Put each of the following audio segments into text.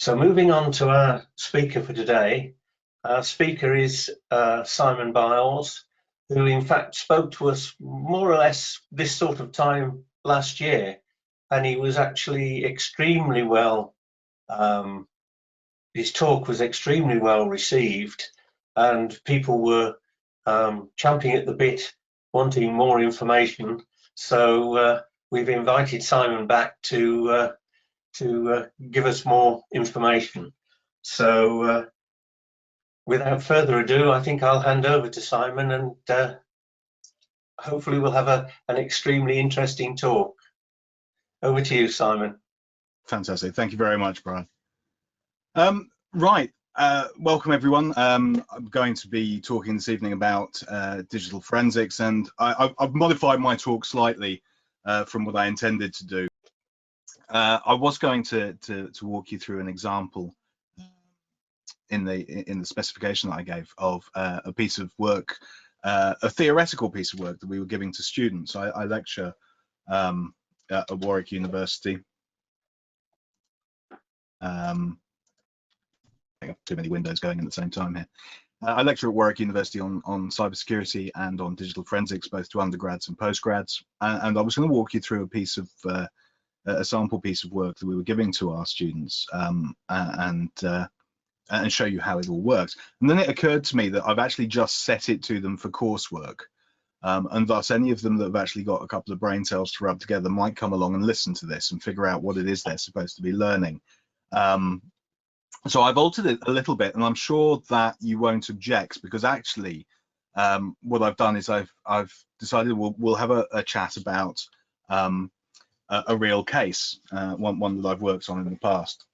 So moving on to our speaker for today. Our speaker is Simon Biles, who in fact spoke to us more or less this sort of time last year, and he was actually extremely well, his talk was extremely well received, and people were champing at the bit, wanting more information. So we've invited Simon back to give us more information. So without further ado, I think I'll hand over to Simon, and hopefully we'll have an extremely interesting talk. Over to you, Simon. Fantastic. Thank you very much, Brian. Right. Welcome, everyone. I'm going to be talking this evening about digital forensics, and I've modified my talk slightly from what I intended to do. I was going to walk you through an example in the specification that I gave of a piece of work, a theoretical piece of work that we were giving to students. I lecture at Warwick University. I have too many windows going at the same time here. I lecture at Warwick University on cybersecurity and on digital forensics, both to undergrads and postgrads. And I was going to walk you through a piece of a sample piece of work that we were giving to our students, and show you how it all works. And then it occurred to me that I've actually just set it to them for coursework, and thus any of them that have actually got a couple of brain cells to rub together might come along and listen to this and figure out what it is they're supposed to be learning. So I've altered it a little bit, and I'm sure that you won't object, because actually what I've done is I've decided we'll have a chat about a real case, one that I've worked on in the past,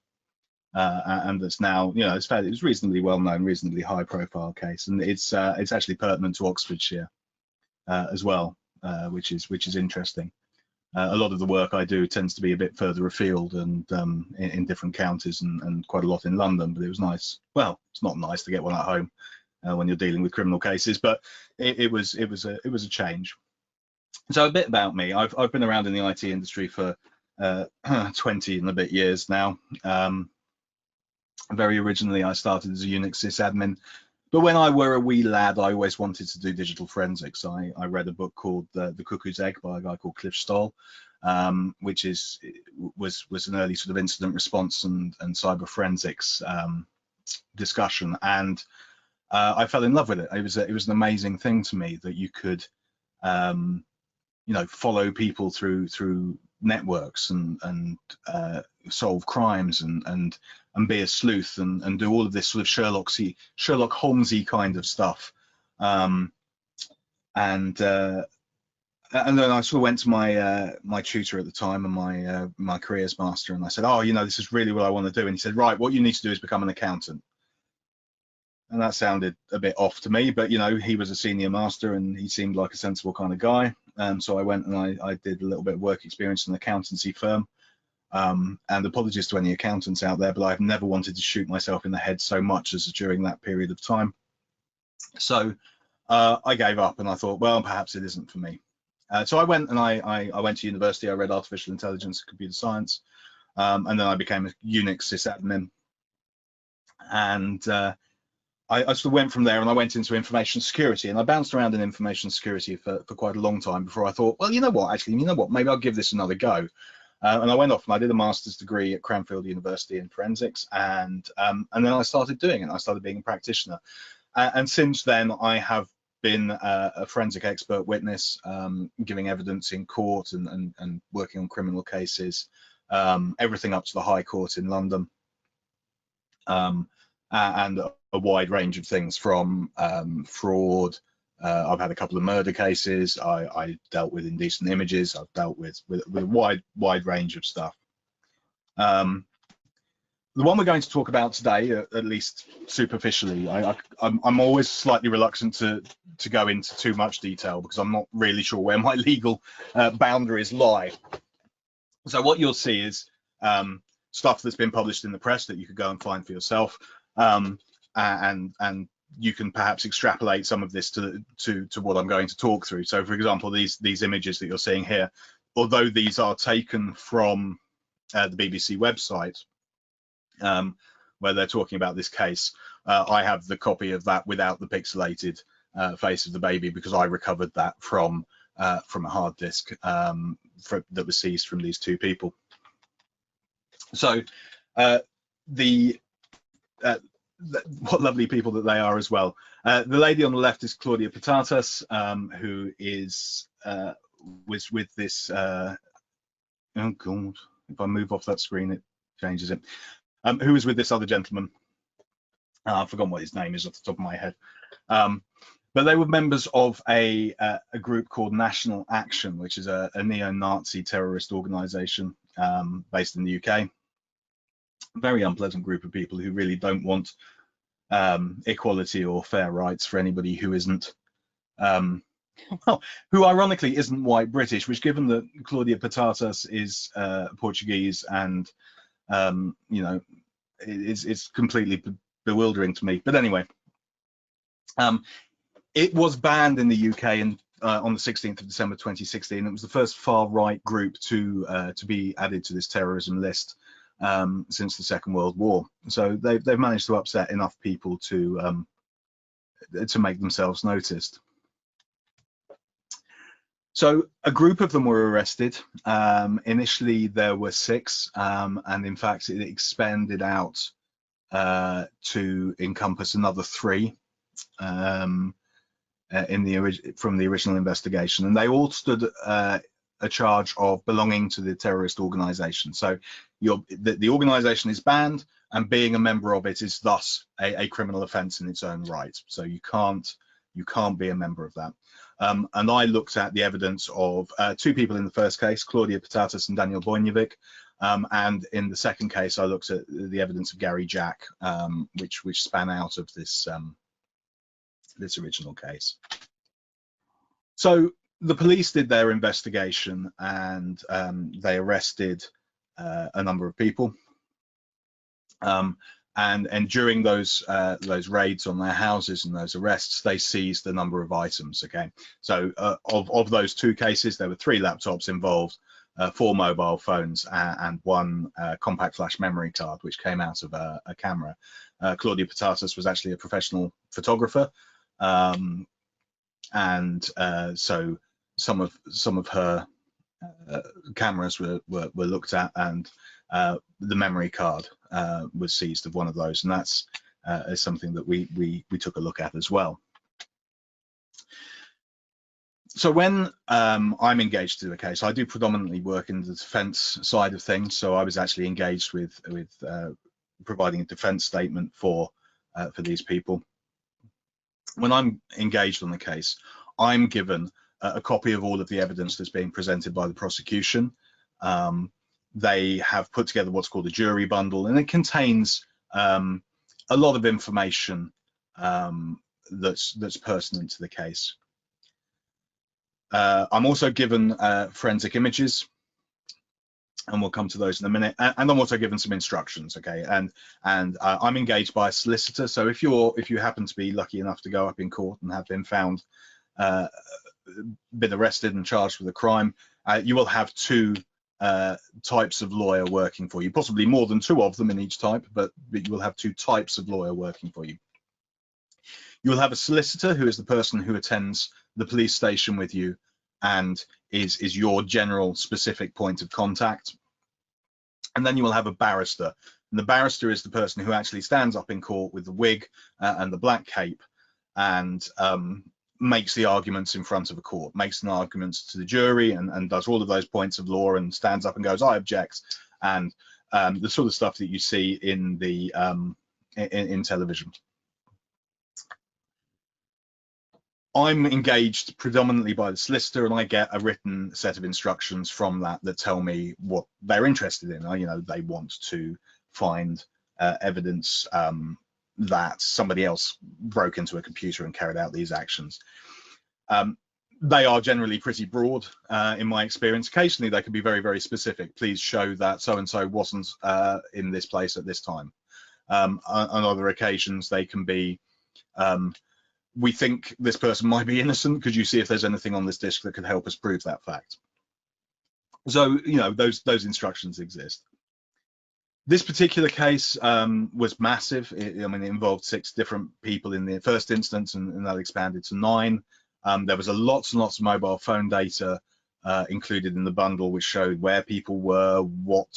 and that's now, you know, it's reasonably well known, reasonably high profile case, and it's actually pertinent to Oxfordshire as well, which is interesting. A lot of the work I do tends to be a bit further afield and in different counties, and quite a lot in London, but it was nice. Well, it's not nice to get one at home when you're dealing with criminal cases, but it was a change. So a bit about me. I've been around in the IT industry for 20 and a bit years now. Very originally, I started as a Unix sysadmin, but when I were a wee lad, I always wanted to do digital forensics. I read a book called The Cuckoo's Egg by a guy called Cliff Stoll, which was an early sort of incident response and cyber forensics discussion, and I fell in love with it. It was an amazing thing to me that you could you know, follow people through networks and solve crimes and be a sleuth and do all of this sort of Sherlock Holmesy kind of stuff. And then I sort of went to my tutor at the time and my careers master, and I said, oh, you know, this is really what I want to do. And he said, right, what you need to do is become an accountant. And that sounded a bit off to me, but you know, he was a senior master and he seemed like a sensible kind of guy. So I went and I did a little bit of work experience in an accountancy firm. And apologies to any accountants out there, but I've never wanted to shoot myself in the head so much as during that period of time. So I gave up and I thought, well, perhaps it isn't for me. So I went and I went to university. I read artificial intelligence and computer science, and then I became a Unix sysadmin. And I sort of went from there and I went into information security, and I bounced around in information security for quite a long time before I thought, well, you know what, actually, you know what, maybe I'll give this another go. And I went off and I did a master's degree at Cranfield University in forensics, and then I started doing it. I started being a practitioner. And since then, I have been a forensic expert witness, giving evidence in court and working on criminal cases, everything up to the High Court in London. And a wide range of things from fraud. I've had a couple of murder cases. I dealt with indecent images. I've dealt with a wide range of stuff. The one we're going to talk about today, at least superficially, I'm always slightly reluctant to go into too much detail because I'm not really sure where my legal boundaries lie. So what you'll see is stuff that's been published in the press that you could go and find for yourself. And you can perhaps extrapolate some of this to what I'm going to talk through. So, for example, these images that you're seeing here, although these are taken from the BBC website, where they're talking about this case. I have the copy of that without the pixelated face of the baby, because I recovered that from a hard disk that was seized from these two people. So what lovely people that they are as well. The lady on the left is Claudia Patatas, who is was with this. Oh God! If I move off that screen, it changes it. Who was with this other gentleman? I've forgotten what his name is off the top of my head. But they were members of a group called National Action, which is a neo-Nazi terrorist organization based in the UK. Very unpleasant group of people who really don't want equality or fair rights for anybody who isn't, well, who ironically isn't white British, which, given that Claudia Patatas is Portuguese and, you know, it's completely bewildering to me. But anyway, it was banned in the UK on the 16th of December 2016. It was the first far-right group to be added to this terrorism list since the Second World War. So they've managed to upset enough people to make themselves noticed. So a group of them were arrested. Initially there were 6, and in fact it expanded out to encompass another 3 from the original investigation, and they all stood a charge of belonging to the terrorist organization. So the organization is banned, and being a member of it is thus a criminal offense in its own right. So you can't be a member of that. And I looked at the evidence of 2 people in the first case, Claudia Patatas and Daniel Bojnovic, and in the second case I looked at the evidence of Gary Jack, which span out of this this original case. So the police did their investigation, and they arrested a number of people. And during those raids on their houses and those arrests, they seized a number of items. Okay, so of those 2 cases, there were 3 laptops involved, 4 mobile phones, and 1 compact flash memory card, which came out of a camera. Claudia Patatas was actually a professional photographer, and so some of her cameras were looked at, and the memory card was seized of one of those, and that's is something that we took a look at as well. So when I'm engaged to the case, I do predominantly work in the defence side of things. So I was actually engaged with providing a defence statement for these people. When I'm engaged on the case, I'm given a copy of all of the evidence that's being presented by the prosecution. They have put together what's called a jury bundle, and it contains a lot of information that's pertinent to the case. I'm also given forensic images, and we'll come to those in a minute. And I'm also given some instructions, okay? And I'm engaged by a solicitor. So if you happen to be lucky enough to go up in court and have been found, been arrested and charged with a crime, you will have 2 types of lawyer working for you, possibly more than 2 of them in each type, but you will have 2 types of lawyer working for you. You will have a solicitor, who is the person who attends the police station with you and is your general specific point of contact. And then you will have a barrister, and the barrister is the person who actually stands up in court with the wig and the black cape, and makes the arguments in front of a court, makes the arguments to the jury, and does all of those points of law, and stands up and goes, I object, and the sort of stuff that you see in the in television. I'm engaged predominantly by the solicitor, and I get a written set of instructions from that tell me what they're interested in. You know, they want to find evidence that somebody else broke into a computer and carried out these actions. They are generally pretty broad in my experience. Occasionally they can be very, very specific. Please show that so-and-so wasn't in this place at this time. On other occasions they can be, we think this person might be innocent. Could you see if there's anything on this disk that could help us prove that fact? So, you know, those instructions exist. This particular case was massive. I mean, it involved 6 different people in the first instance, and that expanded to 9. There was lots and lots of mobile phone data included in the bundle, which showed where people were, what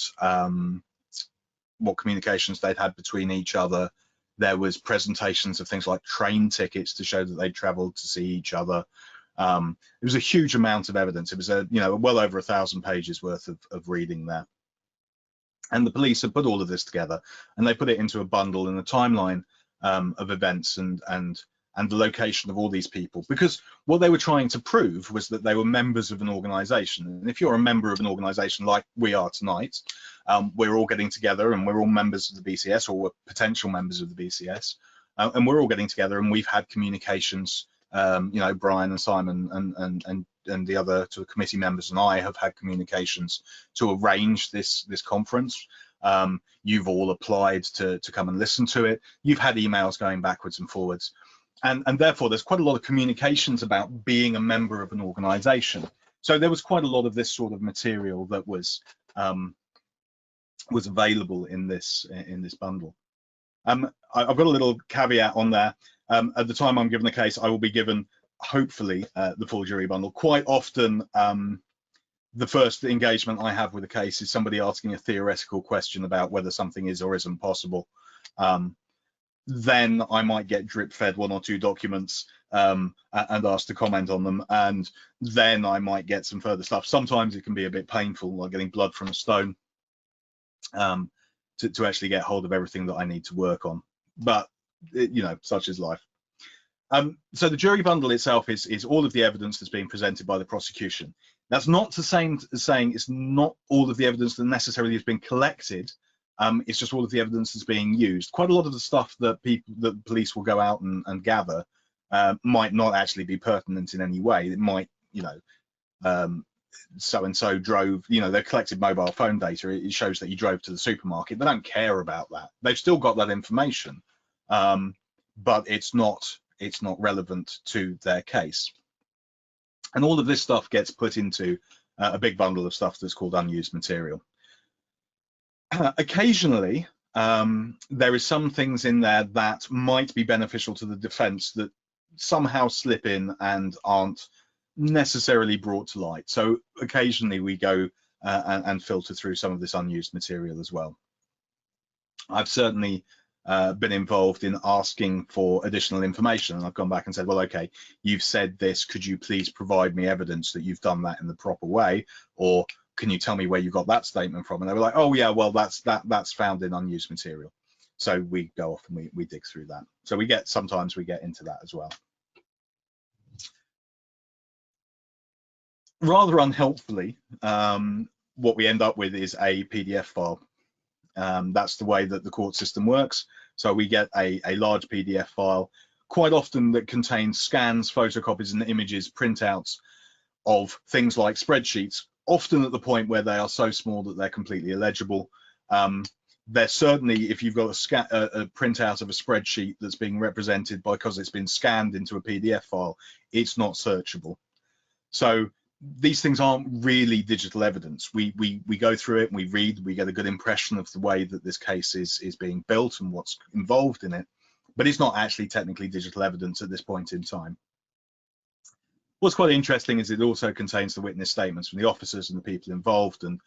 communications they'd had between each other. There was presentations of things like train tickets to show that they'd traveled to see each other. It was a huge amount of evidence. It was well over 1,000 pages worth of reading there. And the police have put all of this together, and they put it into a bundle in a timeline of events and the location of all these people, because what they were trying to prove was that they were members of an organization. And if you're a member of an organization like we are tonight, we're all getting together and we're all members of the BCS, or we're potential members of the BCS, and we're all getting together and we've had communications. Brian and Simon and the other sort of committee members and I have had communications to arrange this conference. You've all applied to come and listen to it. You've had emails going backwards and forwards, and therefore there's quite a lot of communications about being a member of an organization. So there was quite a lot of this sort of material that was available in this bundle. I've got a little caveat on there. At the time I'm given a case, I will be given, hopefully, the full jury bundle. Quite often, the first engagement I have with a case is somebody asking a theoretical question about whether something is or isn't possible. Then I might get drip-fed 1 or 2 documents and asked to comment on them, and then I might get some further stuff. Sometimes it can be a bit painful, like getting blood from a stone, to actually get hold of everything that I need to work on. But such is life. So the jury bundle itself is all of the evidence that's being presented by the prosecution. That's not the same as saying it's not all of the evidence that necessarily has been collected. It's just all of the evidence that's being used. Quite a lot of the stuff that the police will go out and gather might not actually be pertinent in any way. It might, so-and-so drove, they collected mobile phone data. It shows that you drove to the supermarket. They don't care about that. They've still got that information. But it's not relevant to their case. And all of this stuff gets put into a big bundle of stuff that's called unused material. Occasionally, there is some things in there that might be beneficial to the defense that somehow slip in and aren't necessarily brought to light. So occasionally we go and filter through some of this unused material as well. I've certainly been involved in asking for additional information, and I've gone back and said, well, okay, you've said this, could you please provide me evidence that you've done that in the proper way, or can you tell me where you got that statement from? And they were like, oh yeah, well that's found in unused material. So we go off and we dig through that. So sometimes we get into that as well. Rather unhelpfully, what we end up with is a PDF file. That's the way that the court system works. So we get a large PDF file, quite often that contains scans, photocopies, and images, printouts of things like spreadsheets, often at the point where they are so small that they're completely illegible. They're certainly, if you've got a printout of a spreadsheet that's being represented because it's been scanned into a PDF file, it's not searchable. So these things aren't really digital evidence. We go through it and we read, we get a good impression of the way that this case is being built and what's involved in it, but it's not actually technically digital evidence at this point in time. What's quite interesting is it also contains the witness statements from the officers and the people involved, and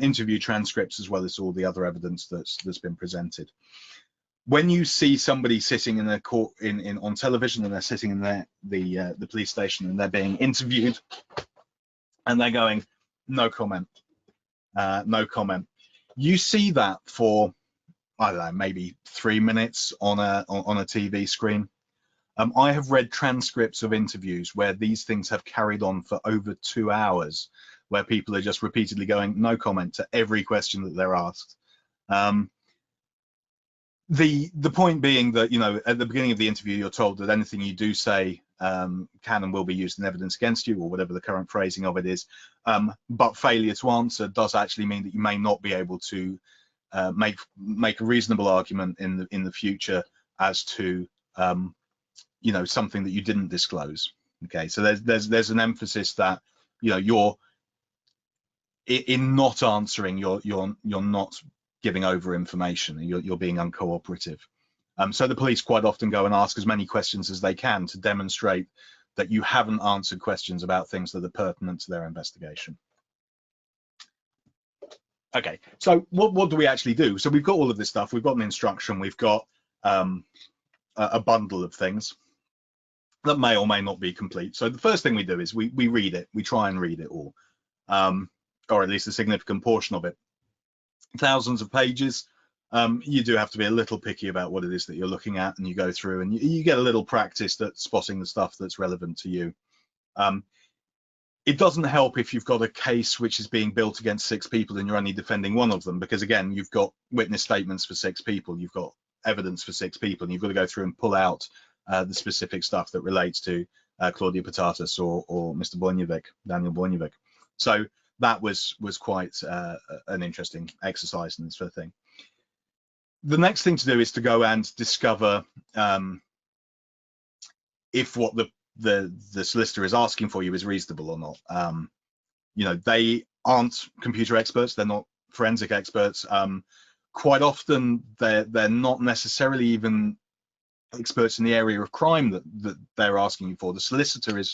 interview transcripts, as well as all the other evidence that's been presented. When you see somebody sitting in a court on television, and they're sitting in the police station and they're being interviewed, and they're going, no comment, no comment. You see that for, I don't know, maybe 3 minutes on a TV screen. I have read transcripts of interviews where these things have carried on for over 2 hours, where people are just repeatedly going, no comment to every question that they're asked. The point being that, at the beginning of the interview, you're told that anything you do say can and will be used in evidence against you, or whatever the current phrasing of it is. But failure to answer does actually mean that you may not be able to make a reasonable argument in the future as to something that you didn't disclose. Okay, so there's an emphasis that you're in not answering, you're not giving over information, and you're being uncooperative. So the police quite often go and ask as many questions as they can to demonstrate that you haven't answered questions about things that are pertinent to their investigation. Okay, so what do we actually do? So we've got all of this stuff. We've got an instruction. We've got a bundle of things that may or may not be complete. So the first thing we do is we read it. We try and read it all, or at least a significant portion of it. Thousands of pages. You do have to be a little picky about what it is that you're looking at, and you go through and you get a little practice at spotting the stuff that's relevant to you. It doesn't help if you've got a case which is being built against 6 people and you're only defending one of them, because again, you've got witness statements for 6 people, you've got evidence for 6 people, and you've got to go through and pull out the specific stuff that relates to Claudia Patatas or Mr. Bojnovic, Daniel Bojnovic. So that was quite an interesting exercise in this sort of thing. The next thing to do is to go and discover if what the solicitor is asking for you is reasonable or not. You know, they aren't computer experts, they're not forensic experts. Quite often they're not necessarily even experts in the area of crime that they're asking you for. The solicitor is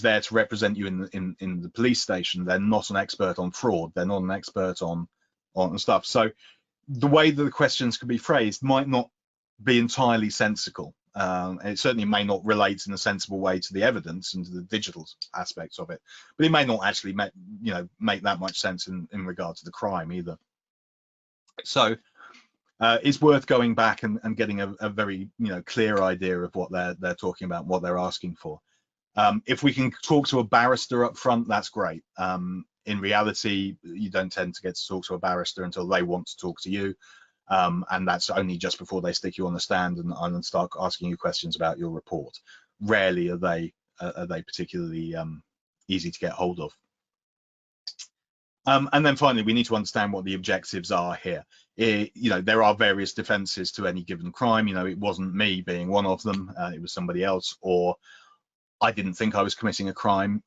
there to represent you in the police station. They're not an expert on fraud, they're not an expert on stuff. So the way that the questions could be phrased might not be entirely sensical. It certainly may not relate in a sensible way to the evidence and to the digital aspects of it, but it may not actually make that much sense in regard to the crime either. So it's worth going back and getting a very clear idea of what they're talking about, what they're asking for. If we can talk to a barrister up front, that's great. In reality, you don't tend to get to talk to a barrister until they want to talk to you. And that's only just before they stick you on the stand and start asking you questions about your report. Rarely are they particularly easy to get hold of. And then finally, we need to understand what the objectives are here. There are various defenses to any given crime. It wasn't me being one of them, it was somebody else, or I didn't think I was committing a crime.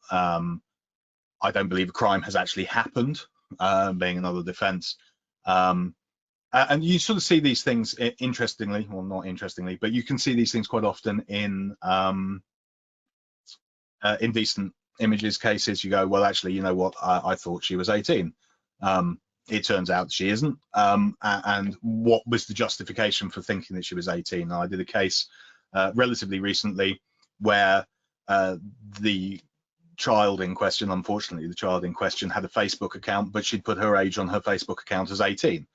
I don't believe a crime has actually happened, being another defense. And you sort of see these things, interestingly, well, not interestingly, but you can see these things quite often in indecent images cases. You go, well, actually, you know what, I thought she was 18. It turns out she isn't. And what was the justification for thinking that she was 18? Now, I did a case relatively recently where the child in question, unfortunately, the child in question had a Facebook account, but she'd put her age on her Facebook account as 18.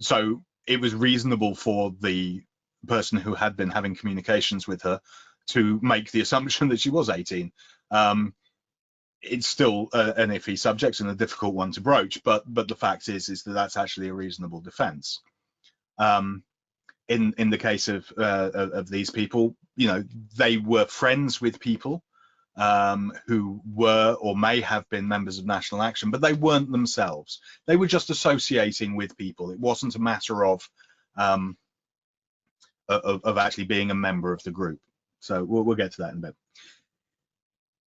So it was reasonable for the person who had been having communications with her to make the assumption that she was 18. It's still an iffy subject and a difficult one to broach, but the fact is that that's actually a reasonable defense. In the case of these people, they were friends with people who were or may have been members of National Action, but they weren't themselves. They were just associating with people. It wasn't a matter of actually being a member of the group. So we'll get to that in a bit.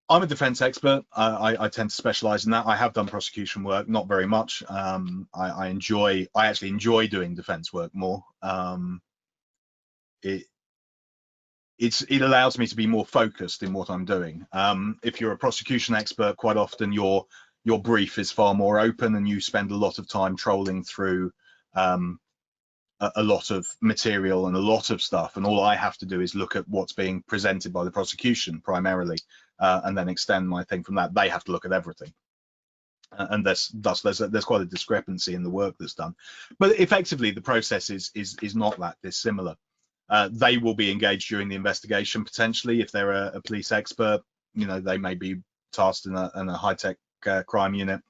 I'm a defense expert. I tend to specialize in that. I have done prosecution work, not very much. I actually enjoy doing defense work more. It allows me to be more focused in what I'm doing. If you're a prosecution expert, quite often your brief is far more open, and you spend a lot of time trolling through a lot of material and a lot of stuff, and all I have to do is look at what's being presented by the prosecution primarily, and then extend my thing from that. They have to look at everything, and there's quite a discrepancy in the work that's done. But effectively, the process is not that dissimilar. They will be engaged during the investigation potentially. If they're a police expert, they may be tasked in a high-tech crime unit,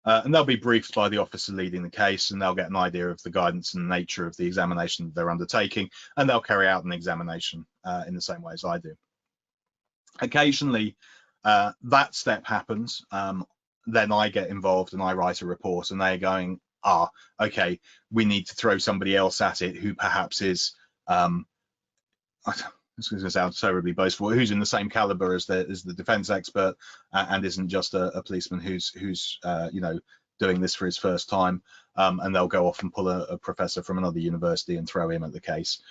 and they'll be briefed by the officer leading the case, and they'll get an idea of the guidance and nature of the examination that they're undertaking, and they'll carry out an examination in the same way as I do. Occasionally, that step happens. Then I get involved and I write a report, and they're going, okay, we need to throw somebody else at it who perhaps is, this is going to sound terribly boastful, who's in the same caliber as the defense expert, and isn't just a policeman who's doing this for his first time, and they'll go off and pull a professor from another university and throw him at the case.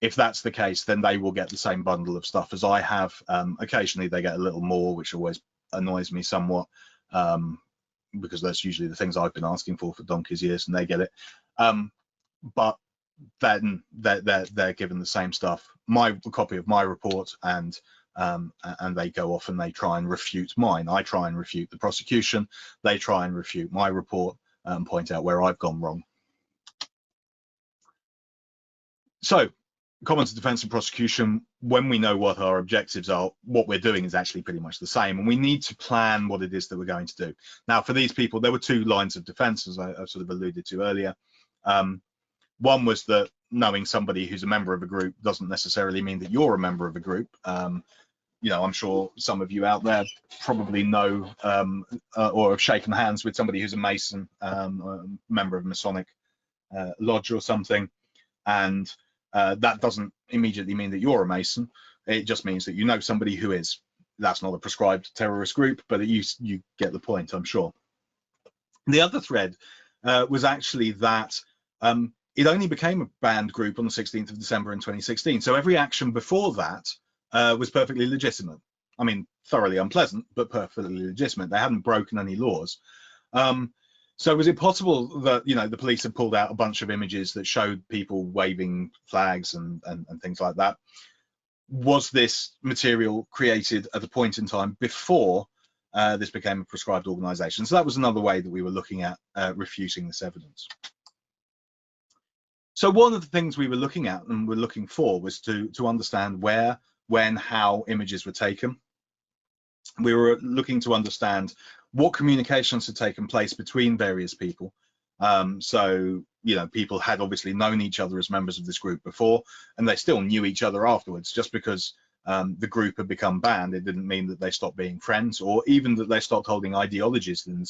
If that's the case, then they will get the same bundle of stuff as I have. Occasionally they get a little more, which always annoys me somewhat, because that's usually the things I've been asking for donkey's years, and they get it. But then they're given the same stuff, my copy of my report, and they go off and they try and refute mine. I try and refute the prosecution. They try and refute my report and point out where I've gone wrong. So, common to defense and prosecution, when we know what our objectives are, what we're doing is actually pretty much the same, and we need to plan what it is that we're going to do. Now, for these people, there were two lines of defense, as I sort of alluded to earlier. One was that knowing somebody who's a member of a group doesn't necessarily mean that you're a member of a group. You know, I'm sure some of you out there probably know or have shaken hands with somebody who's a Mason, a member of a Masonic lodge or something, and that doesn't immediately mean that you're a Mason. It just means that you know somebody who is. That's not a prescribed terrorist group, but you get the point, I'm sure. The other thread was actually that it only became a banned group on the 16th of December in 2016. So every action before that was perfectly legitimate. I mean, thoroughly unpleasant, but perfectly legitimate. They hadn't broken any laws. So was it possible that, you know, the police had pulled out a bunch of images that showed people waving flags and things like that? Was this material created at a point in time before this became a prescribed organization? So that was another way that we were looking at refuting this evidence. So one of the things we were looking at and were looking for was to understand where, when, how images were taken. We were looking to understand what communications had taken place between various people. So, you know, people had obviously known each other as members of this group before, and they still knew each other afterwards. Just because the group had become banned, it didn't mean that they stopped being friends, or even that they stopped holding ideologies in the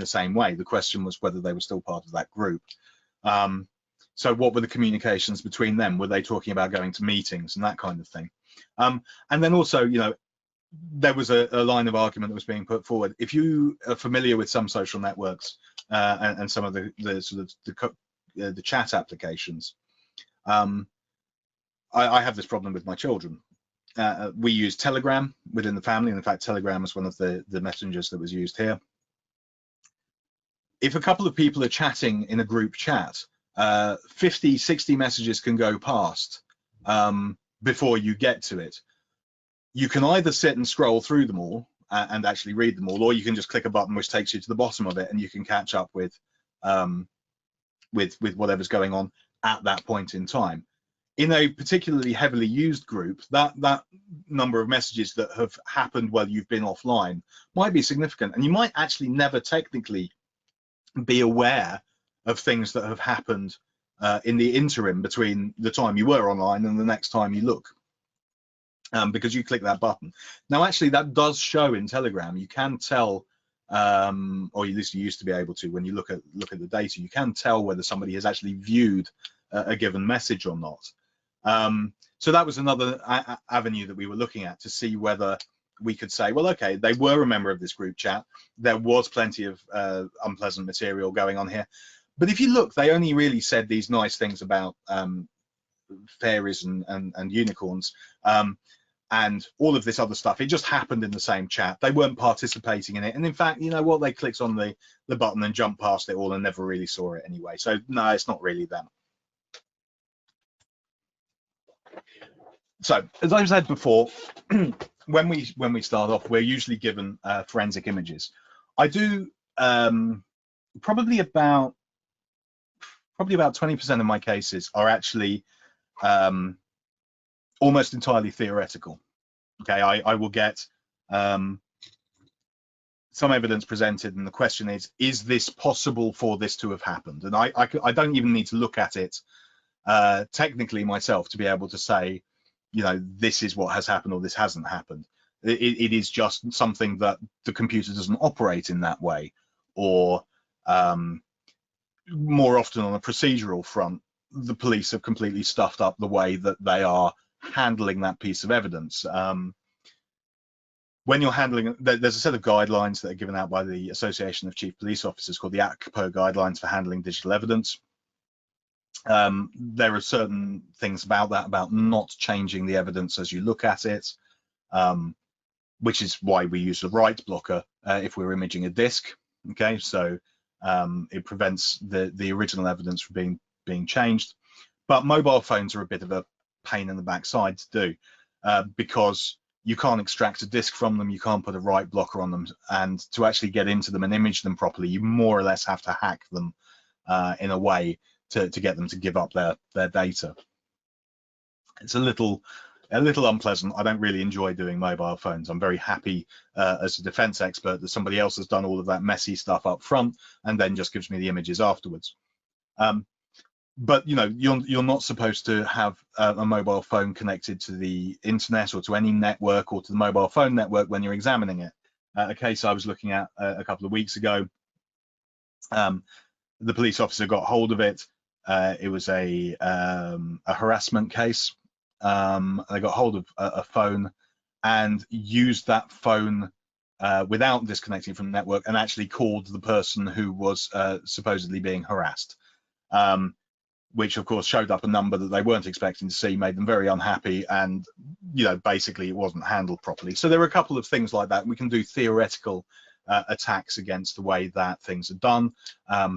same way. The question was whether they were still part of that group. So what were the communications between them? Were they talking about going to meetings and that kind of thing? And then also, you know, there was a line of argument that was being put forward. If you are familiar with some social networks and some of the sort of the chat applications, I have this problem with my children. We use Telegram within the family, and in fact, Telegram is one of the messengers that was used here. If a couple of people are chatting in a group chat, 50, 60 messages can go past before you get to it. You can either sit and scroll through them all and actually read them all, or you can just click a button which takes you to the bottom of it, and you can catch up with whatever's going on at that point in time. In a particularly heavily used group, that number of messages that have happened while you've been offline might be significant, and you might actually never technically be aware of things that have happened in the interim between the time you were online and the next time you look. Because you click that button. Now, actually, that does show in Telegram. You can tell, or at least you used to be able to, when you look at the data, you can tell whether somebody has actually viewed a given message or not. So that was another avenue that we were looking at to see whether we could say, well, okay, they were a member of this group chat. There was plenty of unpleasant material going on here. But if you look, they only really said these nice things about fairies and unicorns. And all of this other stuff, it just happened in the same chat. They weren't participating in it. And in fact, you know what? They clicked on the button and jumped past it all and never really saw it anyway. So no, it's not really them. So as I said before, when we start off, we're usually given forensic images. I do probably about 20% of my cases are actually almost entirely theoretical. Okay, I will get some evidence presented, and the question is this possible for this to have happened? And I don't even need to look at it technically myself to be able to say, you know, this is what has happened or this hasn't happened. It is just something that the computer doesn't operate in that way, or more often on a procedural front, the police have completely stuffed up the way that they are handling that piece of evidence. when you're handling, there's a set of guidelines that are given out by the Association of Chief Police Officers called the Accapo Guidelines for Handling Digital Evidence. There are certain things about that, about not changing the evidence as you look at it, which is why we use the write blocker if we're imaging a disk. Okay, so it prevents the original evidence from being changed. But mobile phones are a bit of a pain in the backside to do because you can't extract a disk from them, you can't put a write blocker on them, and to actually get into them and image them properly, you more or less have to hack them in a way to get them to give up their data. It's a little unpleasant. I don't really enjoy doing mobile phones. I'm very happy as a defense expert that somebody else has done all of that messy stuff up front and then just gives me the images afterwards. But you know, you're not supposed to have a mobile phone connected to the internet or to any network or to the mobile phone network when you're examining it. A case I was looking at a couple of weeks ago, the police officer got hold of it. It was a harassment case. They got hold of a phone and used that phone without disconnecting from the network and actually called the person who was supposedly being harassed. Which of course showed up a number that they weren't expecting to see, made them very unhappy, and you know, basically it wasn't handled properly. So there are a couple of things like that. We can do theoretical attacks against the way that things are done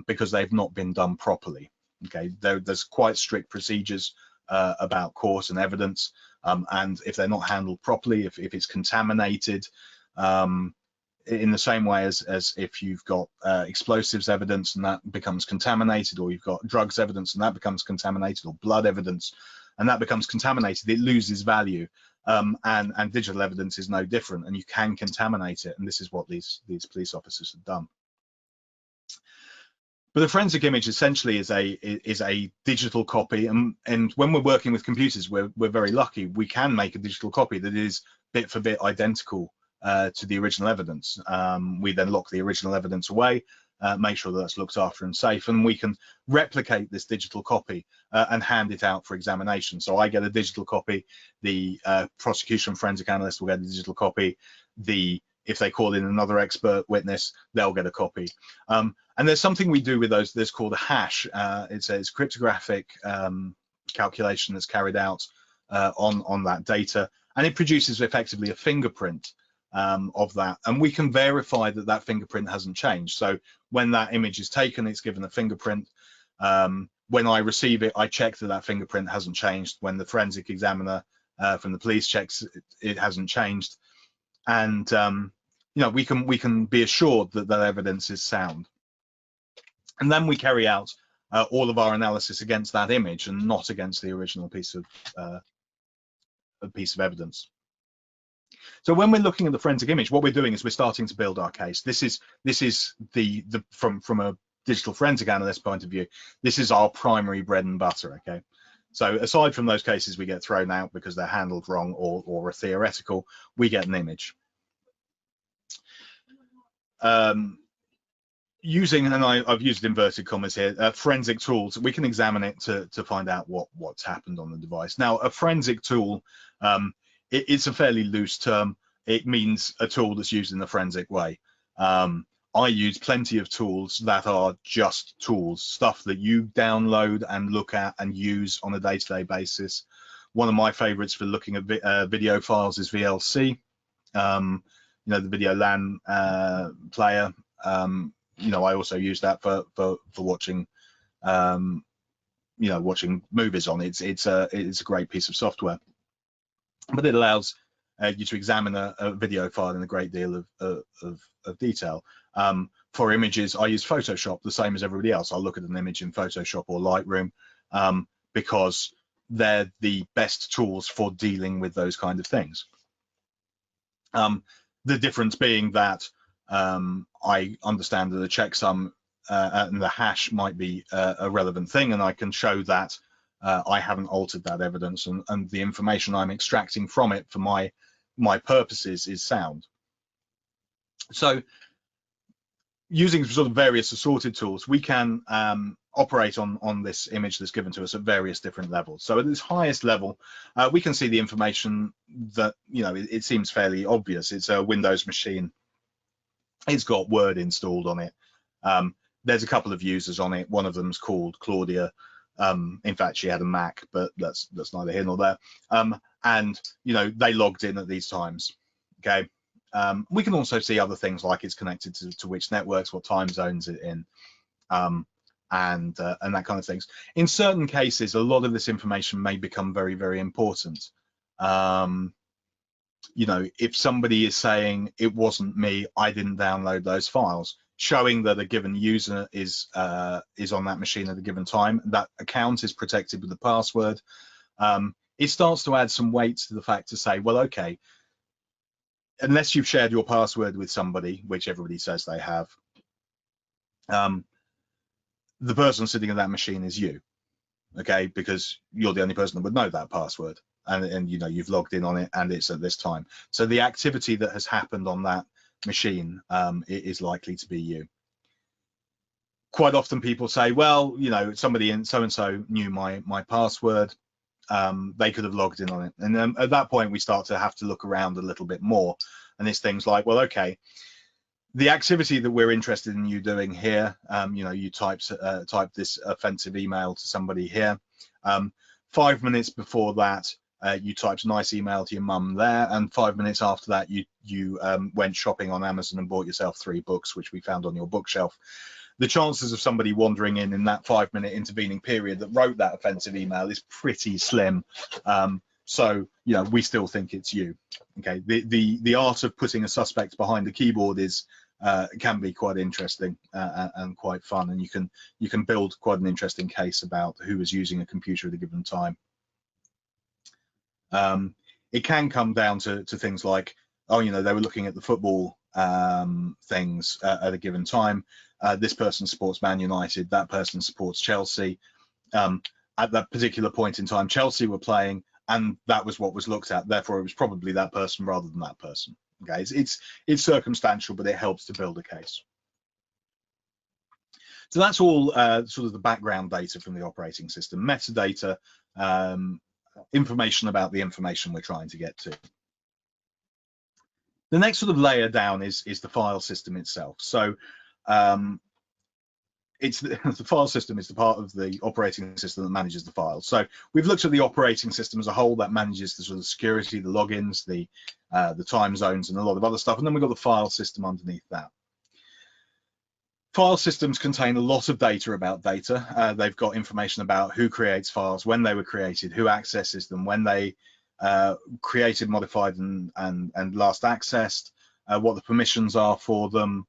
because they've not been done properly. Okay, there's quite strict procedures about court and evidence, and if they're not handled properly, if it's contaminated, in the same way as if you've got explosives evidence and that becomes contaminated, or you've got drugs evidence and that becomes contaminated, or blood evidence and that becomes contaminated, it loses value. And digital evidence is no different, and you can contaminate it, and this is what these police officers have done. But a forensic image essentially is a digital copy, and when we're working with computers, we're very lucky. We can make a digital copy that is bit for bit identical to the original evidence. We then lock the original evidence away, make sure that that's looked after and safe, and we can replicate this digital copy and hand it out for examination. So I get a digital copy, the prosecution forensic analyst will get a digital copy, if they call in another expert witness, they'll get a copy. And there's something we do with those, there's called a hash. It's a cryptographic calculation that's carried out on that data, and it produces effectively a fingerprint of that, and we can verify that that fingerprint hasn't changed. So when that image is taken, it's given a fingerprint. When I receive it, I check that that fingerprint hasn't changed. When the forensic examiner from the police checks, it hasn't changed. And you know, we can be assured that that evidence is sound. And then we carry out all of our analysis against that image and not against the original piece of evidence. So when we're looking at the forensic image, what we're doing is we're starting to build our case. This is from a digital forensic analyst point of view, this is our primary bread and butter. Okay, so aside from those cases we get thrown out because they're handled wrong or are theoretical, we get an image. Using, and I've used inverted commas here, forensic tools, we can examine it to find out what's happened on the device. Now, a forensic tool, it's a fairly loose term. It means a tool that's used in the forensic way. I use plenty of tools that are just tools, stuff that you download and look at and use on a day-to-day basis. One of my favorites for looking at video files is VLC, you know, the video LAN player. You know, I also use that for watching, you know, watching movies on. It's a great piece of software, but it allows you to examine a video file in a great deal of detail. For images, I use Photoshop the same as everybody else. I'll look at an image in Photoshop or Lightroom because they're the best tools for dealing with those kind of things. The difference being that I understand that the checksum and the hash might be a relevant thing, and I can show that I haven't altered that evidence, and the information I'm extracting from it for my purposes is sound. So using sort of various assorted tools, we can operate on this image that's given to us at various different levels. So at this highest level, we can see the information that, you know, it seems fairly obvious. It's a Windows machine. It's got Word installed on it. There's a couple of users on it. One of them's called Claudia. In fact, she had a Mac, but that's neither here nor there. And, you know, they logged in at these times. Okay. We can also see other things like it's connected to which networks, what time zones it in, and that kind of things. In certain cases, a lot of this information may become very, very important. You know, if somebody is saying it wasn't me, I didn't download those files, showing that a given user is on that machine at a given time, that account is protected with a password. It starts to add some weight to the fact to say, well, okay, unless you've shared your password with somebody, which everybody says they have, the person sitting at that machine is you, okay, because you're the only person that would know that password, and you know, you've logged in on it and it's at this time. So the activity that has happened on that machine it is likely to be you. Quite often people say, well, you know, somebody in so-and-so knew my password, they could have logged in on it. And then at that point, we start to have to look around a little bit more. And it's things like, well, okay, the activity that we're interested in you doing here, you know, you type this offensive email to somebody here. 5 minutes before that, you typed a nice email to your mum there, and 5 minutes after that, you went shopping on Amazon and bought yourself 3 books, which we found on your bookshelf. The chances of somebody wandering in that 5-minute intervening period that wrote that offensive email is pretty slim. So, you know, we still think it's you. Okay, the art of putting a suspect behind the keyboard is can be quite interesting and quite fun, and you can build quite an interesting case about who is using a computer at a given time. It can come down to things like, oh, you know, they were looking at the football things at a given time. This person supports Man United, that person supports Chelsea. At that particular point in time, Chelsea were playing, and that was what was looked at. Therefore, it was probably that person rather than that person. Okay, it's circumstantial, but it helps to build a case. So that's all sort of the background data from the operating system, metadata, information about the information we're trying to get to. The next sort of layer down is the file system itself. So it's the file system is the part of the operating system that manages the files. So we've looked at the operating system as a whole that manages the sort of security, the logins, the time zones, and a lot of other stuff. And then we've got the file system underneath that. File systems contain a lot of data about data. They've got information about who creates files, when they were created, who accesses them, when they created, modified, and last accessed, what the permissions are for them,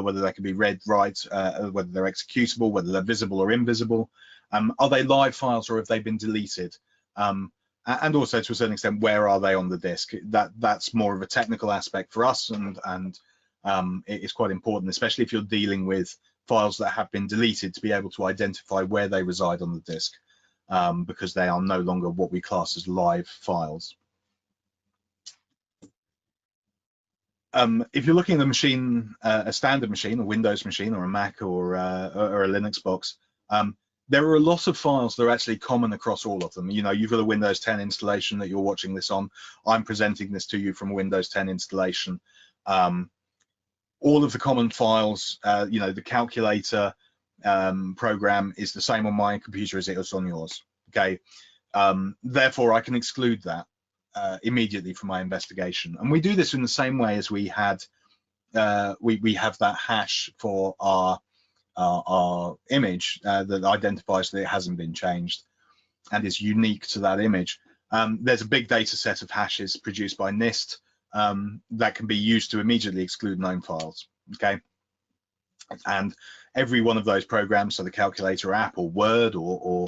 whether they can be read, write, whether they're executable, whether they're visible or invisible. Are they live files or have they been deleted? And also, to a certain extent, where are they on the disk? That's more of a technical aspect for us, and it is quite important, especially if you're dealing with files that have been deleted, to be able to identify where they reside on the disk, because they are no longer what we class as live files. If you're looking at a machine, a standard machine, a Windows machine, or a Mac, or a Linux box, there are a lot of files that are actually common across all of them. You know, you've got a Windows 10 installation that you're watching this on. I'm presenting this to you from a Windows 10 installation. All of the common files, you know, the calculator program is the same on my computer as it is on yours. Okay, therefore I can exclude that immediately from my investigation. And we do this in the same way as we had, we have that hash for our image that identifies that it hasn't been changed and is unique to that image. There's a big data set of hashes produced by NIST that can be used to immediately exclude known files. Okay, and every one of those programs, so the calculator app or Word or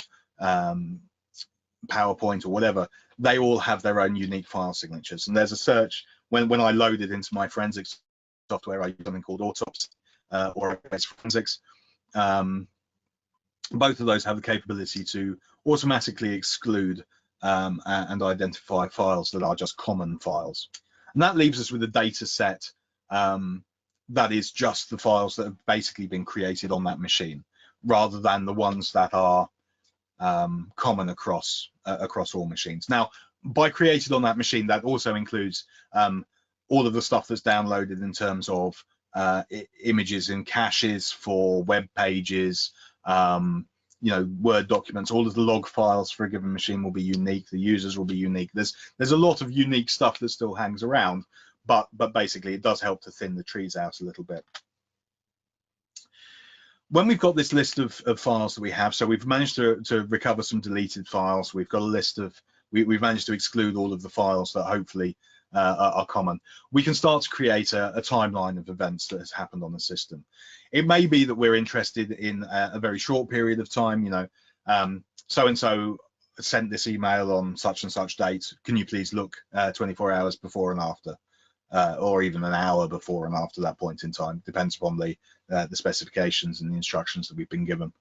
PowerPoint or whatever, they all have their own unique file signatures. And there's a search, when I loaded into my forensics software, I use something called Autopsy or Forensics. Both of those have the capability to automatically exclude and identify files that are just common files. And that leaves us with a data set that is just the files that have basically been created on that machine. rather than the ones that are common across all machines. Now, by created on that machine, that also includes all of the stuff that's downloaded in terms of images and caches for web pages, you know, Word documents. All of the log files for a given machine will be unique. The users will be unique. There's a lot of unique stuff that still hangs around, but basically it does help to thin the trees out a little bit. When we've got this list of files that we have, so we've managed to recover some deleted files. We've got a list of, we've managed to exclude all of the files that hopefully are common. We can start to create a timeline of events that has happened on the system. It may be that we're interested in a very short period of time, you know, so-and-so sent this email on such and such date. Can you please look 24 hours before and after? Or even an hour before and after that point in time, depends upon the specifications and the instructions that we've been given.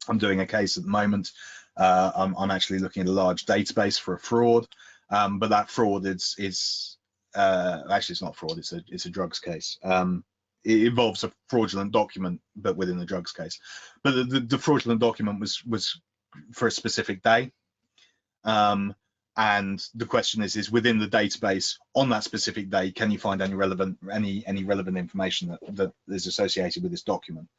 I'm doing a case at the moment. I'm actually looking at a large database for a fraud, but that fraud is actually, it's not fraud. It's a drugs case. It involves a fraudulent document, but within the drugs case. But the fraudulent document was for a specific day. And the question is within the database on that specific day, can you find any relevant information that is associated with this document?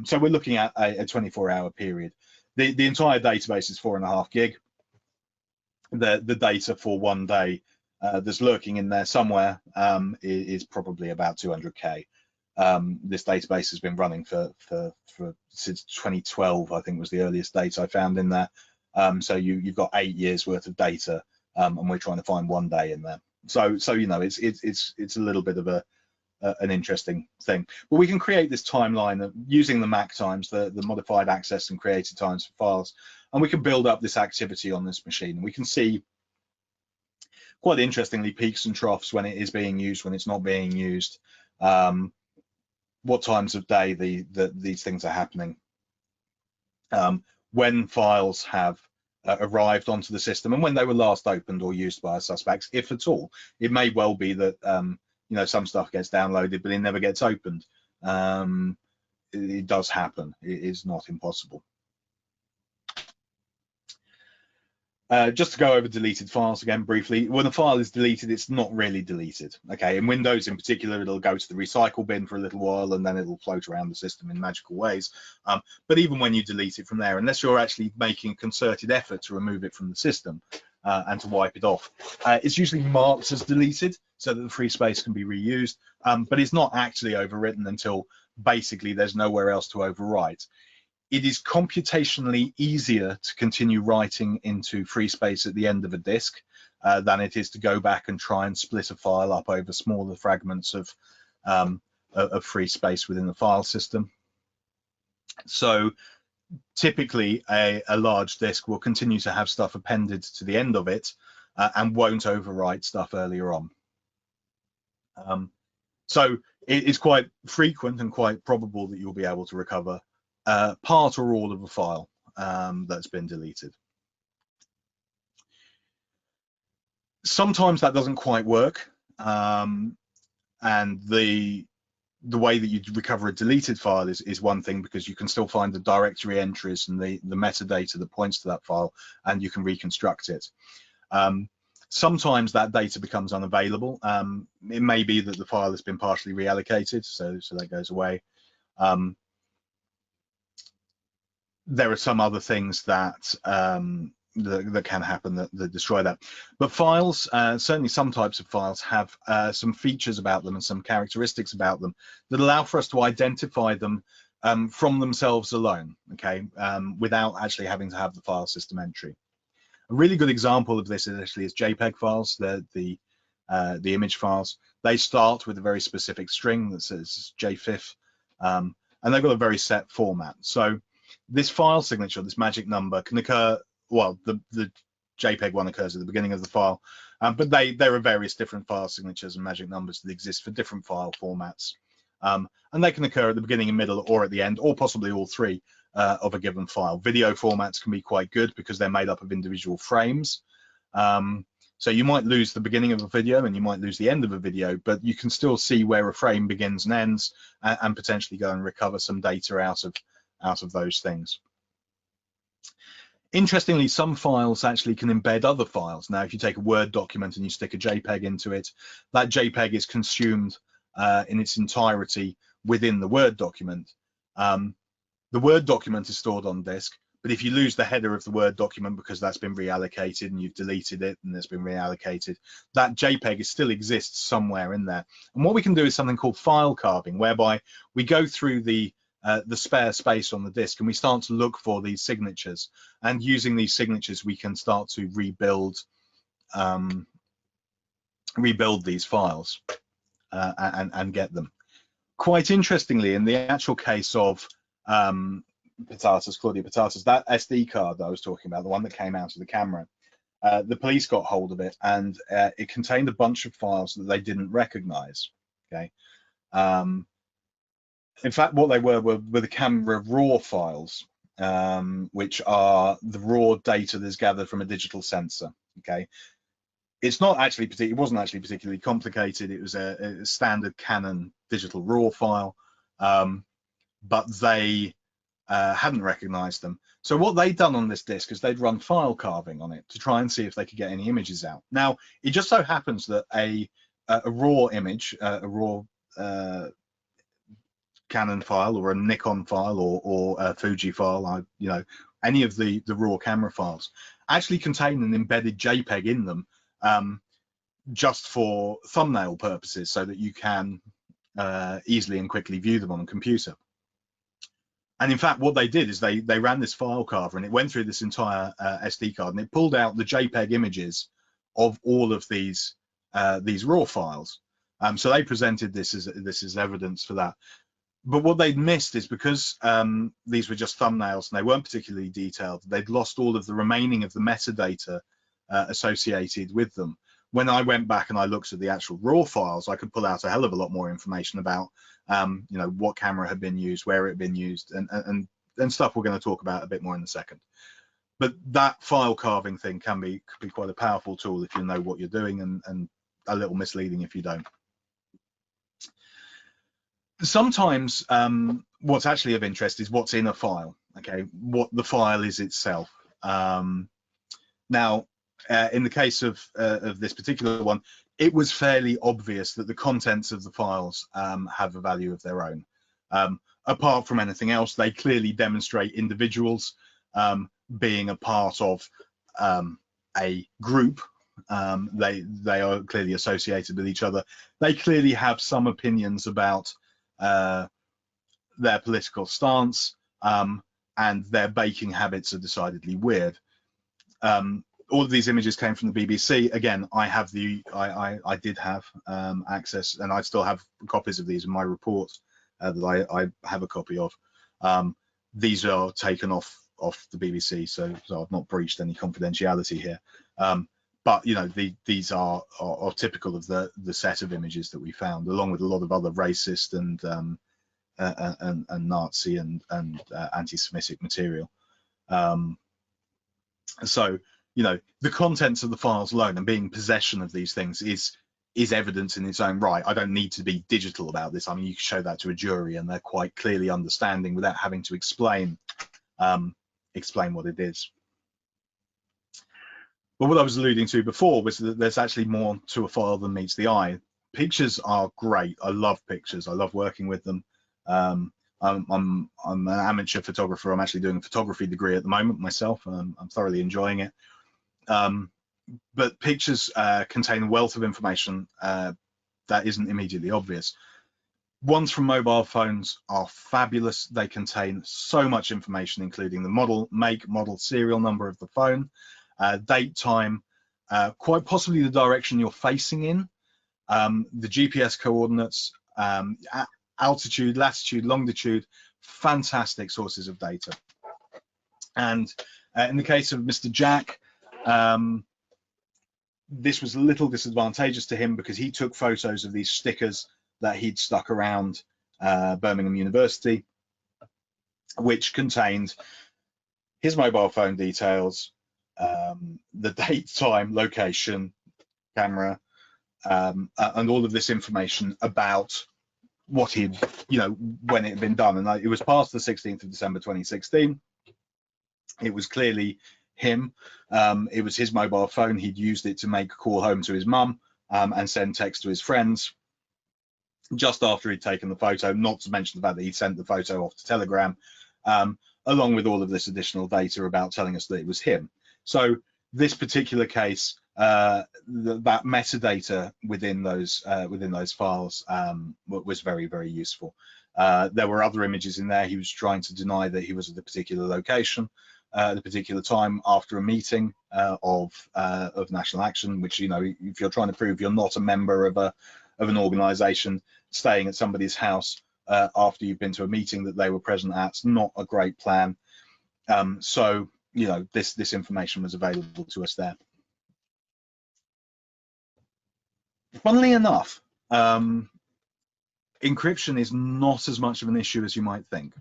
So we're looking at a 24-hour period. The entire database is 4.5 gig. The data for one day that's lurking in there somewhere is probably about 200K. This database has been running for since 2012, I think was the earliest date I found in there. So you've got 8 years worth of data, and we're trying to find one day in there. So you know, it's a little bit of an interesting thing. But we can create this timeline using the MAC times, the modified access and created times for files, and we can build up this activity on this machine. We can see, quite interestingly, peaks and troughs when it is being used, when it's not being used, what times of day these things are happening. When files have arrived onto the system and when they were last opened or used by our suspects, if at all. It may well be that you know, some stuff gets downloaded but it never gets opened. It does happen. It is not impossible. Just to go over deleted files again briefly, when a file is deleted, it's not really deleted. Okay, in Windows in particular, it'll go to the recycle bin for a little while and then it'll float around the system in magical ways. But even when you delete it from there, unless you're actually making a concerted effort to remove it from the system and to wipe it off, it's usually marked as deleted so that the free space can be reused, but it's not actually overwritten until basically there's nowhere else to overwrite. It is computationally easier to continue writing into free space at the end of a disk than it is to go back and try and split a file up over smaller fragments of free space within the file system. So typically a large disk will continue to have stuff appended to the end of it and won't overwrite stuff earlier on. So it's quite frequent and quite probable that you'll be able to recover part or all of a file that's been deleted. Sometimes that doesn't quite work, and the way that you recover a deleted file is one thing, because you can still find the directory entries and the metadata that points to that file, and you can reconstruct it. Sometimes that data becomes unavailable. It may be that the file has been partially reallocated, so that goes away. There are some other things that that can happen that destroy that. But files, certainly some types of files, have some features about them and some characteristics about them that allow for us to identify them from themselves alone, okay, without actually having to have the file system entry. A really good example of this is Jpeg files, the image files. They start with a very specific string that says JFIF, and they've got a very set format. So this file signature, this magic number, can occur, well, the JPEG one occurs at the beginning of the file, but there are various different file signatures and magic numbers that exist for different file formats. And they can occur at the beginning and middle or at the end, or possibly all three of a given file. Video formats can be quite good because they're made up of individual frames. So you might lose the beginning of a video and you might lose the end of a video, but you can still see where a frame begins and ends, and potentially go and recover some data out of out of those things. Interestingly, some files actually can embed other files. Now, if you take a Word document and you stick a JPEG into it, that JPEG is consumed in its entirety within the Word document. The Word document is stored on disk, but if you lose the header of the Word document because that's been reallocated and you've deleted it and it's been reallocated, that JPEG still exists somewhere in there. And what we can do is something called file carving, whereby we go through the spare space on the disk and we start to look for these signatures, and using these signatures we can start to rebuild these files and get them. Quite interestingly, in the actual case of Claudia Patatas, that SD card that I was talking about, the one that came out of the camera, the police got hold of it, and it contained a bunch of files that they didn't recognize. Okay. In fact, what they were the camera raw files, which are the raw data that's gathered from a digital sensor. Okay, it wasn't actually particularly complicated. It was a standard Canon digital raw file, but they hadn't recognized them. So what they'd done on this disk is they'd run file carving on it to try and see if they could get any images out. Now, it just so happens that a raw image, a raw Canon file or a Nikon file or a Fuji file, any of the raw camera files actually contain an embedded JPEG in them, just for thumbnail purposes, so that you can easily and quickly view them on a computer. And in fact, what they did is they ran this file carver, and it went through this entire SD card, and it pulled out the JPEG images of all of these raw files. So they presented this as evidence for that. But what they'd missed is, because these were just thumbnails and they weren't particularly detailed, they'd lost all of the remaining of the metadata associated with them. When I went back and I looked at the actual raw files, I could pull out a hell of a lot more information about, what camera had been used, where it had been used, and stuff we're going to talk about a bit more in a second. But that file carving thing could be quite a powerful tool if you know what you're doing, and a little misleading if you don't. Sometimes what's actually of interest is what's in a file, okay, what the file is itself. Now, in the case of this particular one, it was fairly obvious that the contents of the files have a value of their own. Apart from anything else, they clearly demonstrate individuals being a part of a group. They are clearly associated with each other. They clearly have some opinions about their political stance, and their baking habits are decidedly weird. All of these images came from the BBC. Again, I did have access, and I still have copies of these in my report that I have a copy of. These are taken off the BBC, so I've not breached any confidentiality here. But these are typical of the set of images that we found, along with a lot of other racist and Nazi and anti-Semitic material. So the contents of the files alone and being possession of these things is evidence in its own right. I don't need to be digital about this. I mean, you can show that to a jury and they're quite clearly understanding without having to explain what it is. But what I was alluding to before was that there's actually more to a file than meets the eye. Pictures are great. I love pictures. I love working with them. I'm an amateur photographer. I'm actually doing a photography degree at the moment myself. I'm thoroughly enjoying it. But pictures contain a wealth of information that isn't immediately obvious. Ones from mobile phones are fabulous. They contain so much information, including the model, make, model, serial number of the phone, date, time, quite possibly the direction you're facing in, the GPS coordinates, altitude, latitude, longitude, fantastic sources of data. And in the case of Mr. Jack, this was a little disadvantageous to him because he took photos of these stickers that he'd stuck around Birmingham University, which contained his mobile phone details, the date, time, location, camera, and all of this information about what he'd, when it had been done. And it was past the 16th of December 2016. It was clearly him. It was his mobile phone. He'd used it to make a call home to his mum and send text to his friends just after he'd taken the photo, not to mention the fact that he'd sent the photo off to Telegram, along with all of this additional data about telling us that it was him. So this particular case, that metadata within those files was very, very useful. There were other images in there. He was trying to deny that he was at a particular location at a particular time after a meeting of National Action, which, if you're trying to prove you're not a member of an organization, staying at somebody's house after you've been to a meeting that they were present at, it's not a great plan. So this information was available to us there. Funnily enough, encryption is not as much of an issue as you might think.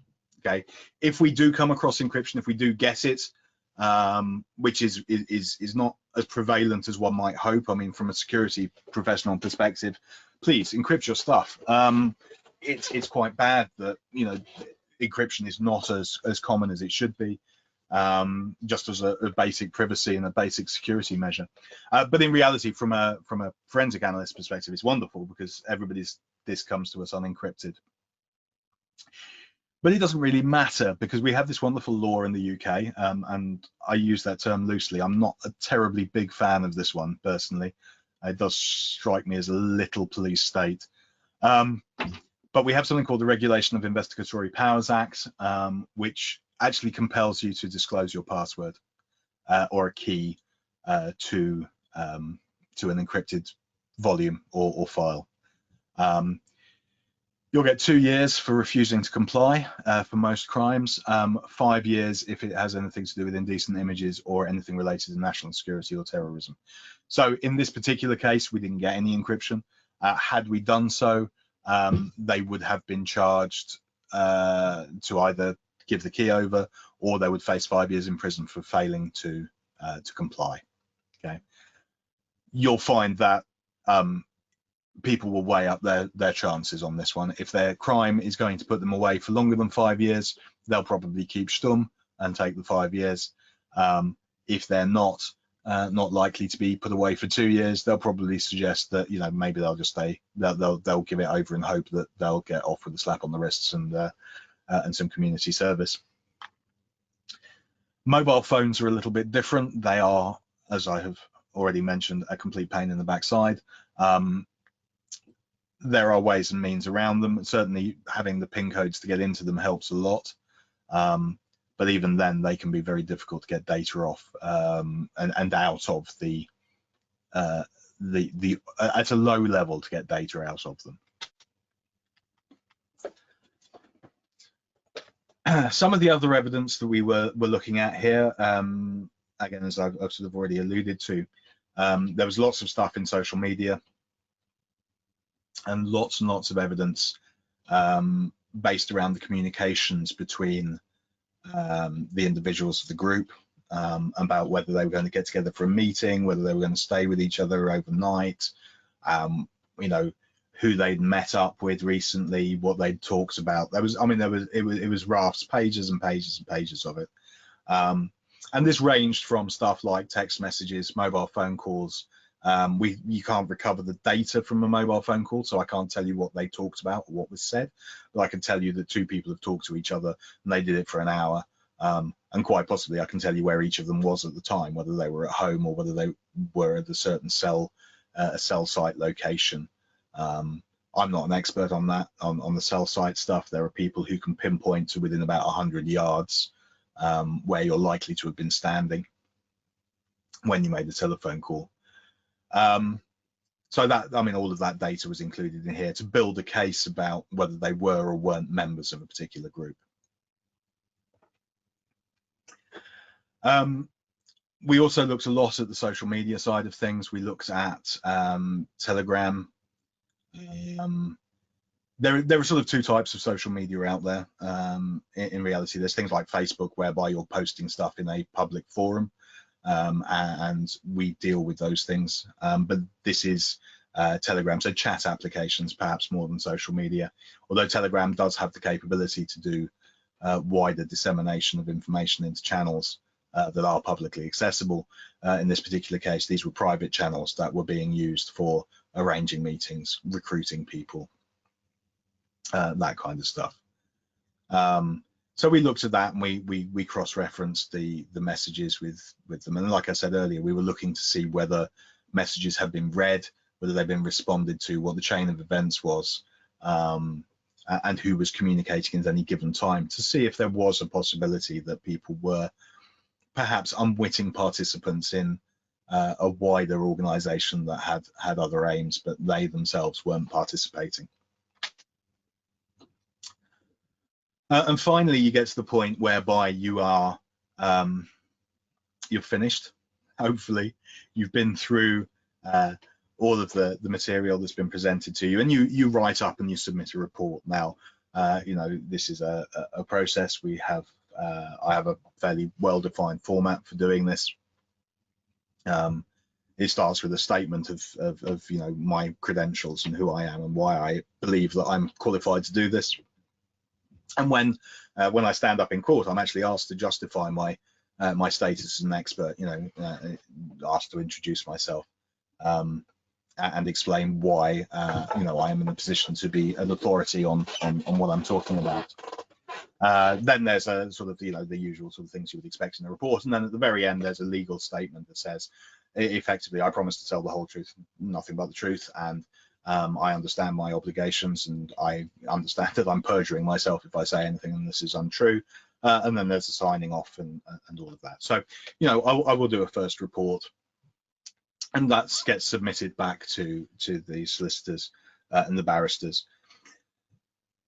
Okay, if we do come across encryption, if we do get it, which is not as prevalent as one might hope. I mean, from a security professional perspective, please encrypt your stuff. It's quite bad that encryption is not as common as it should be, just as a basic privacy and a basic security measure. But in reality, from a forensic analyst perspective, it's wonderful because this comes to us unencrypted. But it doesn't really matter because we have this wonderful law in the UK, and I use that term loosely. I'm not a terribly big fan of this one personally. It does strike me as a little police state. But we have something called the Regulation of Investigatory Powers Act, which actually compels you to disclose your password or a key to an encrypted volume or file. You'll get 2 years for refusing to comply for most crimes, 5 years if it has anything to do with indecent images or anything related to national security or terrorism. So in this particular case, we didn't get any encryption. Had we done so, they would have been charged to either give the key over, or they would face 5 years in prison for failing to comply. Okay, you'll find that people will weigh up their chances on this one. If their crime is going to put them away for longer than 5 years, they'll probably keep stum and take the 5 years. If they're not likely to be put away for 2 years, they'll probably suggest that maybe they'll just stay. They'll give it over and hope that they'll get off with a slap on the wrists and some community service. Mobile phones are a little bit different. They are, as I have already mentioned, a complete pain in the backside. There are ways and means around them. Certainly having the PIN codes to get into them helps a lot. But even then, they can be very difficult to get data off and out of at a low level to get data out of them. Some of the other evidence that we were looking at here, again, as I've sort of already alluded to, there was lots of stuff in social media and lots of evidence based around the communications between the individuals of the group about whether they were going to get together for a meeting, whether they were going to stay with each other overnight, who they'd met up with recently, what they'd talked about. It was rafts, pages and pages and pages of it. And this ranged from stuff like text messages, mobile phone calls. You can't recover the data from a mobile phone call, so I can't tell you what they talked about or what was said, but I can tell you that two people have talked to each other and they did it for an hour. And quite possibly I can tell you where each of them was at the time, whether they were at home or whether they were at a certain cell site location. I'm not an expert on that, on the cell site stuff. There are people who can pinpoint to within about 100 yards where you're likely to have been standing when you made the telephone call. So that, all of that data was included in here to build a case about whether they were or weren't members of a particular group. We also looked a lot at the social media side of things. We looked at Telegram. There are sort of two types of social media out there. In reality, there's things like Facebook, whereby you're posting stuff in a public forum, and we deal with those things. But this is Telegram, so chat applications perhaps more than social media, although Telegram does have the capability to do wider dissemination of information into channels that are publicly accessible. In this particular case, these were private channels that were being used for arranging meetings, recruiting people, that kind of stuff. So we looked at that, and we cross-referenced the messages with them. And like I said earlier, we were looking to see whether messages had been read, whether they've been responded to, what the chain of events was, and who was communicating at any given time, to see if there was a possibility that people were perhaps unwitting participants in a wider organization that had other aims, but they themselves weren't participating. And finally, you get to the point whereby you are you're finished. Hopefully, you've been through all of the material that's been presented to you, and you write up and you submit a report. Now, you know, this is a process. We have I have a fairly well-defined format for doing this. It starts with a statement of you know, my credentials and who I am and why I believe that I'm qualified to do this. And when I stand up in court, I'm actually asked to justify my my status as an expert. You know, asked to introduce myself and explain why you know, I am in a position to be an authority on what I'm talking about. Then there's a sort of, you know, the usual sort of things you would expect in a report, and then at the very end there's a legal statement that says, effectively, I promise to tell the whole truth, nothing but the truth, and I understand my obligations, and I understand that I'm perjuring myself if I say anything and this is untrue. And then there's a signing off and all of that. So, you know, I will do a first report, and that gets submitted back to the solicitors and the barristers.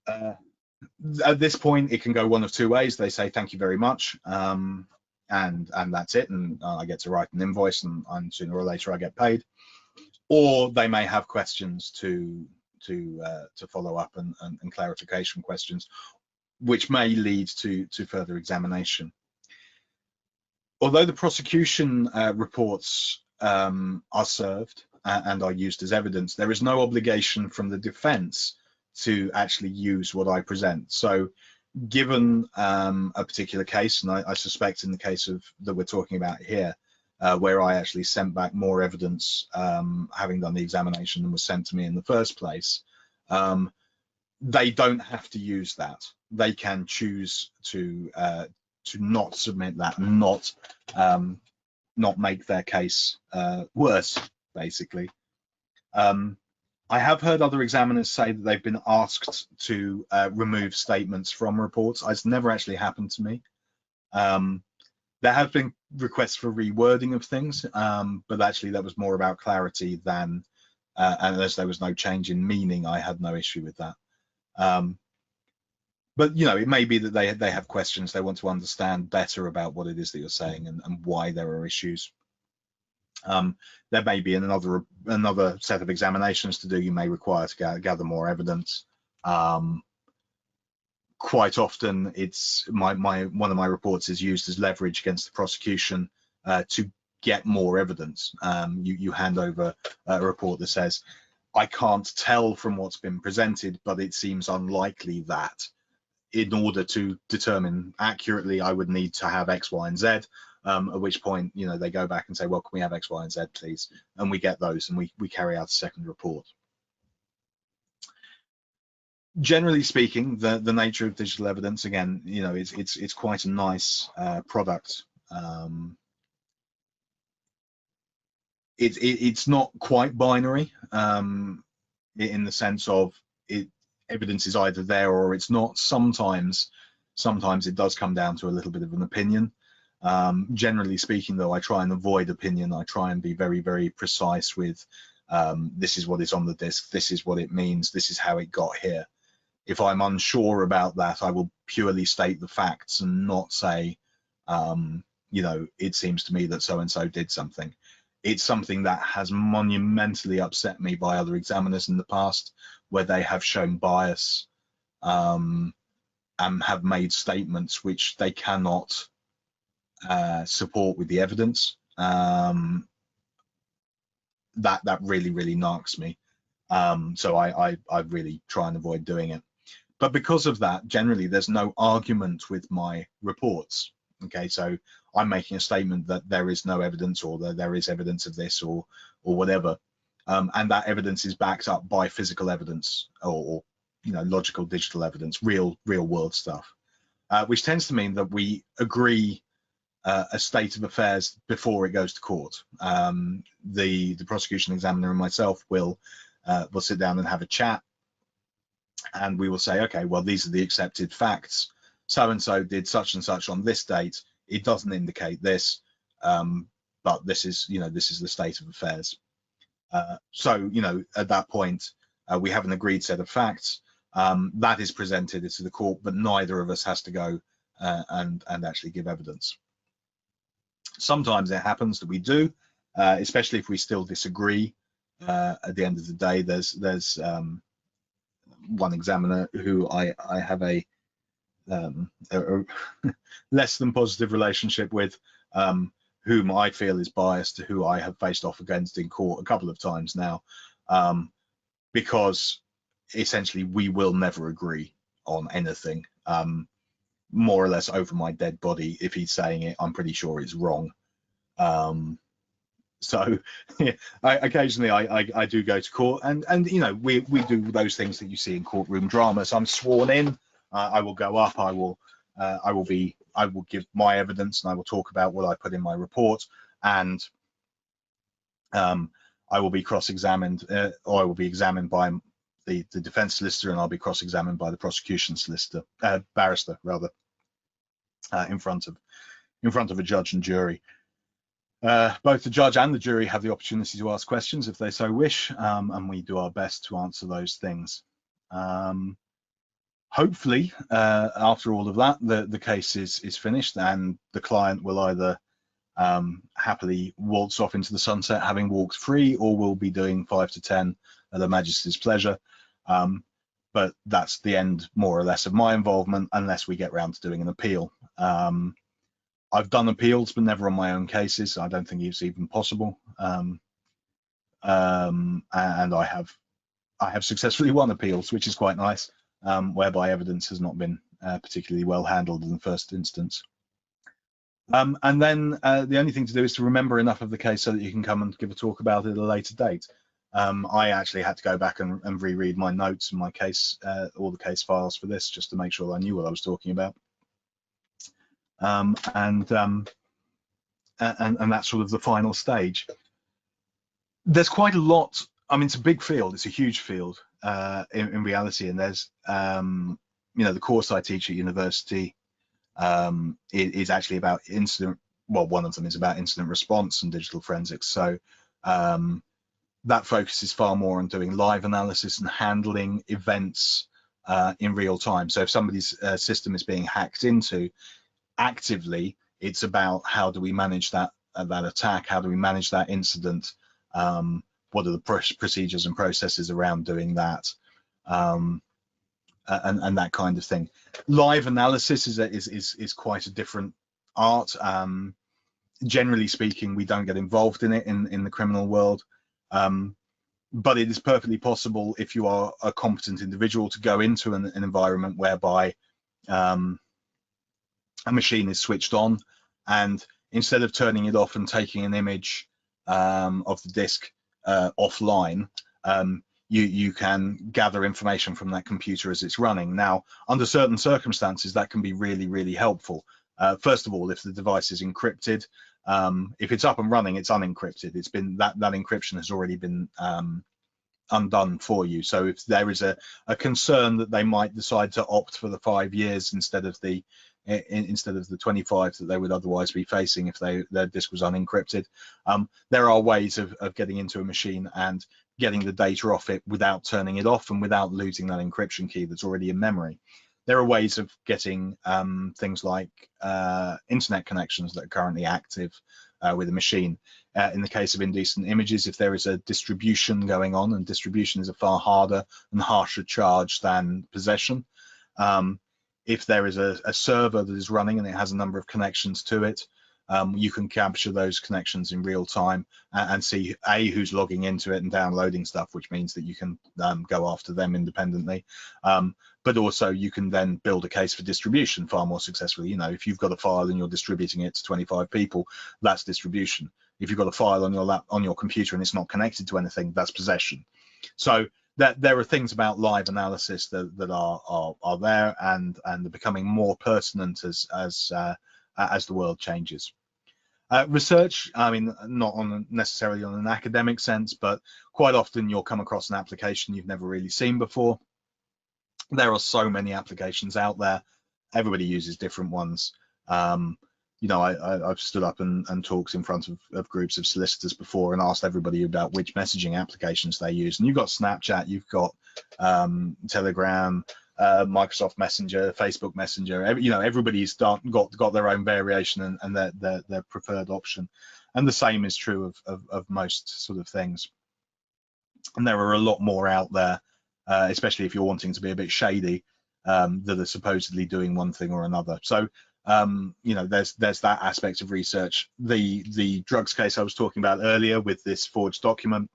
At this point, it can go one of two ways. They say thank you very much, and that's it, and I get to write an invoice, and sooner or later I get paid. Or they may have questions to follow up and clarification questions, which may lead to further examination. Although the prosecution reports are served and are used as evidence, there is no obligation from the defence to actually use what I present. So given a particular case, and I suspect in the case of that we're talking about here, where I actually sent back more evidence, having done the examination than was sent to me in the first place, they don't have to use that. They can choose to not submit that, not make their case worse, basically. I have heard other examiners say that they've been asked to remove statements from reports. It's never actually happened to me. There have been requests for rewording of things, but actually that was more about clarity than, and as there was no change in meaning, I had no issue with that. But you know, it may be that they have questions, they want to understand better about what it is that you're saying and why there are issues. There may be another set of examinations to do. You may require to gather more evidence. Quite often, it's one of my reports is used as leverage against the prosecution to get more evidence. You hand over a report that says, I can't tell from what's been presented, but it seems unlikely that. In order to determine accurately, I would need to have X, Y, and Z. At which point, you know, they go back and say, well, can we have X, Y, and Z, please? And we get those, and we carry out a second report. Generally speaking, the nature of digital evidence, again, you know, it's quite a nice product. It's not quite binary in the sense of evidence is either there or it's not. Sometimes it does come down to a little bit of an opinion. Generally speaking, though, I try and avoid opinion. I try and be very, very precise with this is what is on the disk, this is what it means, this is how it got here. If I'm unsure about that, I will purely state the facts and not say, you know, it seems to me that so-and-so did something. It's something that has monumentally upset me by other examiners in the past, where they have shown bias and have made statements which they cannot support with the evidence. that really narks me. So I really try and avoid doing it. But because of that, generally there's no argument with my reports. Okay, so I'm making a statement that there is no evidence, or that there is evidence of this, or whatever, and that evidence is backed up by physical evidence, or logical digital evidence, real world stuff, which tends to mean that we agree a state of affairs before it goes to court. The prosecution examiner and myself will sit down and have a chat, and we will say, okay, well, these are the accepted facts. So and so did such and such on this date. It doesn't indicate this, but this is the state of affairs. So at that point, we have an agreed set of facts that is presented to the court, but neither of us has to go and actually give evidence. Sometimes it happens that we do, especially if we still disagree. At the end of the day, there's one examiner who I have a less than positive relationship with, whom I feel is biased, who I have faced off against in court a couple of times now, because essentially we will never agree on anything. More or less over my dead body, if he's saying it, I'm pretty sure it's wrong. So occasionally I do go to court, and we do those things that you see in courtroom drama. So I'm sworn in. I will go up. I will give my evidence, and I will talk about what I put in my report, and I will be cross-examined, or I will be examined by the defense solicitor, and I'll be cross-examined by the prosecution solicitor, barrister rather, in front of a judge and jury. Both the judge and the jury have the opportunity to ask questions if they so wish, and we do our best to answer those things. Hopefully, after all of that, the case is finished, and the client will either happily waltz off into the sunset having walked free, or will be doing 5 to 10 at the Majesty's pleasure. But that's the end, more or less, of my involvement, unless we get round to doing an appeal. I've done appeals, but never on my own cases. I don't think it's even possible. And I have successfully won appeals, which is quite nice, whereby evidence has not been particularly well handled in the first instance. And then the only thing to do is to remember enough of the case so that you can come and give a talk about it at a later date. I actually had to go back and reread my notes and my case, all the case files for this, just to make sure I knew what I was talking about. And that's sort of the final stage. There's quite a lot. I mean, it's a big field. It's a huge field in reality. And there's, the course I teach at university is actually about incident. Well, one of them is about incident response and digital forensics. So that focuses far more on doing live analysis and handling events in real time. So if somebody's system is being hacked into actively, it's about how do we manage that attack, how do we manage that incident, what are the procedures and processes around doing that, and that kind of thing. Live analysis is quite a different art. Generally speaking, we don't get involved in it in the criminal world, but it is perfectly possible, if you are a competent individual, to go into an environment whereby a machine is switched on, and instead of turning it off and taking an image of the disk offline, you can gather information from that computer as it's running. Now, under certain circumstances, that can be really helpful. First of all, if the device is encrypted, if it's up and running, it's unencrypted. It's been that encryption has already been undone for you. So if there is a concern that they might decide to opt for the 5 years instead of the 25 that they would otherwise be facing if their disk was unencrypted, there are ways of getting into a machine and getting the data off it without turning it off and without losing that encryption key that's already in memory. There are ways of getting things like internet connections that are currently active with a machine. In the case of indecent images, if there is a distribution going on, and distribution is a far harder and harsher charge than possession, if there is a server that is running and it has a number of connections to it, You can capture those connections in real time and see who's logging into it and downloading stuff, which means that you can go after them independently. But also you can then build a case for distribution far more successfully. You know, if you've got a file and you're distributing it to 25 people, that's distribution. If you've got a file on your computer and it's not connected to anything, that's possession. So that there are things about live analysis that are there and are becoming more pertinent as the world changes. Research, I mean, not necessarily on an academic sense, but quite often you'll come across an application you've never really seen before. There are so many applications out there. Everybody uses different ones. You know, I've stood up and talked in front of groups of solicitors before and asked everybody about which messaging applications they use. And you've got Snapchat, you've got Telegram, Microsoft Messenger, Facebook Messenger. You know, everybody's got their own variation and their preferred option. And the same is true of most sort of things. And there are a lot more out there, especially if you're wanting to be a bit shady, that are supposedly doing one thing or another. So you know, there's that aspect of research. The drugs case I was talking about earlier with this forged document,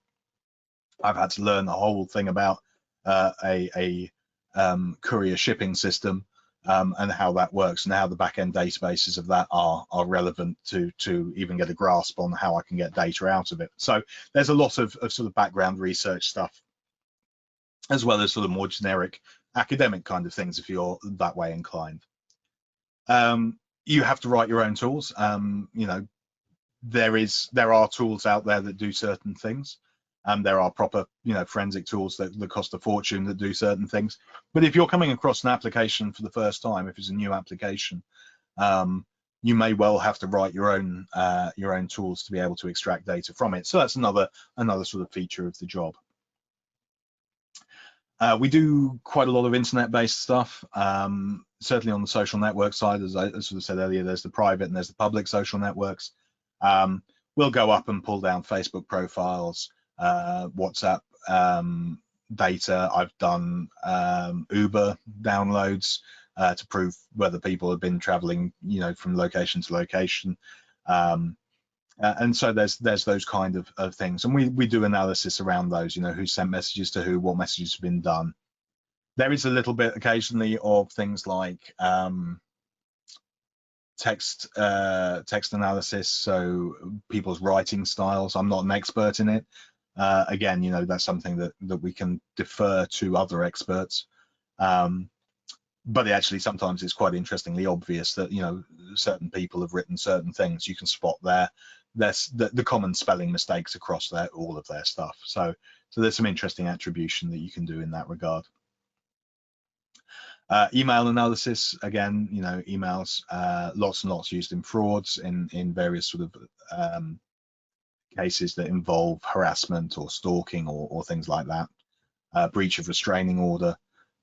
I've had to learn the whole thing about a courier shipping system and how that works and how the back-end databases of that are relevant to even get a grasp on how I can get data out of it. So there's a lot of sort of background research stuff, as well as sort of more generic academic kind of things if you're that way inclined. You have to write your own tools. You know, there are tools out there that do certain things. There are proper, you know, forensic tools that cost a fortune that do certain things. But if you're coming across an application for the first time, if it's a new application, you may well have to write your own tools to be able to extract data from it. So that's another sort of feature of the job. We do quite a lot of internet-based stuff. Certainly on the social network side, as I sort of said earlier, there's the private and there's the public social networks. We'll go up and pull down Facebook profiles, WhatsApp data. I've done Uber downloads to prove whether people have been traveling, you know, from location to location. And so there's those kind of things, and we do analysis around those, you know, who sent messages to who, what messages have been done. There is a little bit occasionally of things like text analysis, so people's writing styles. I'm not an expert in it. Again, you know, that's something that we can defer to other experts. But actually sometimes it's quite interestingly obvious that, you know, certain people have written certain things. You can spot the common spelling mistakes across all of their stuff. So there's some interesting attribution that you can do in that regard. Email analysis, again, you know, emails, lots and lots used in frauds in various sort of cases that involve harassment or stalking or things like that. Breach of restraining order.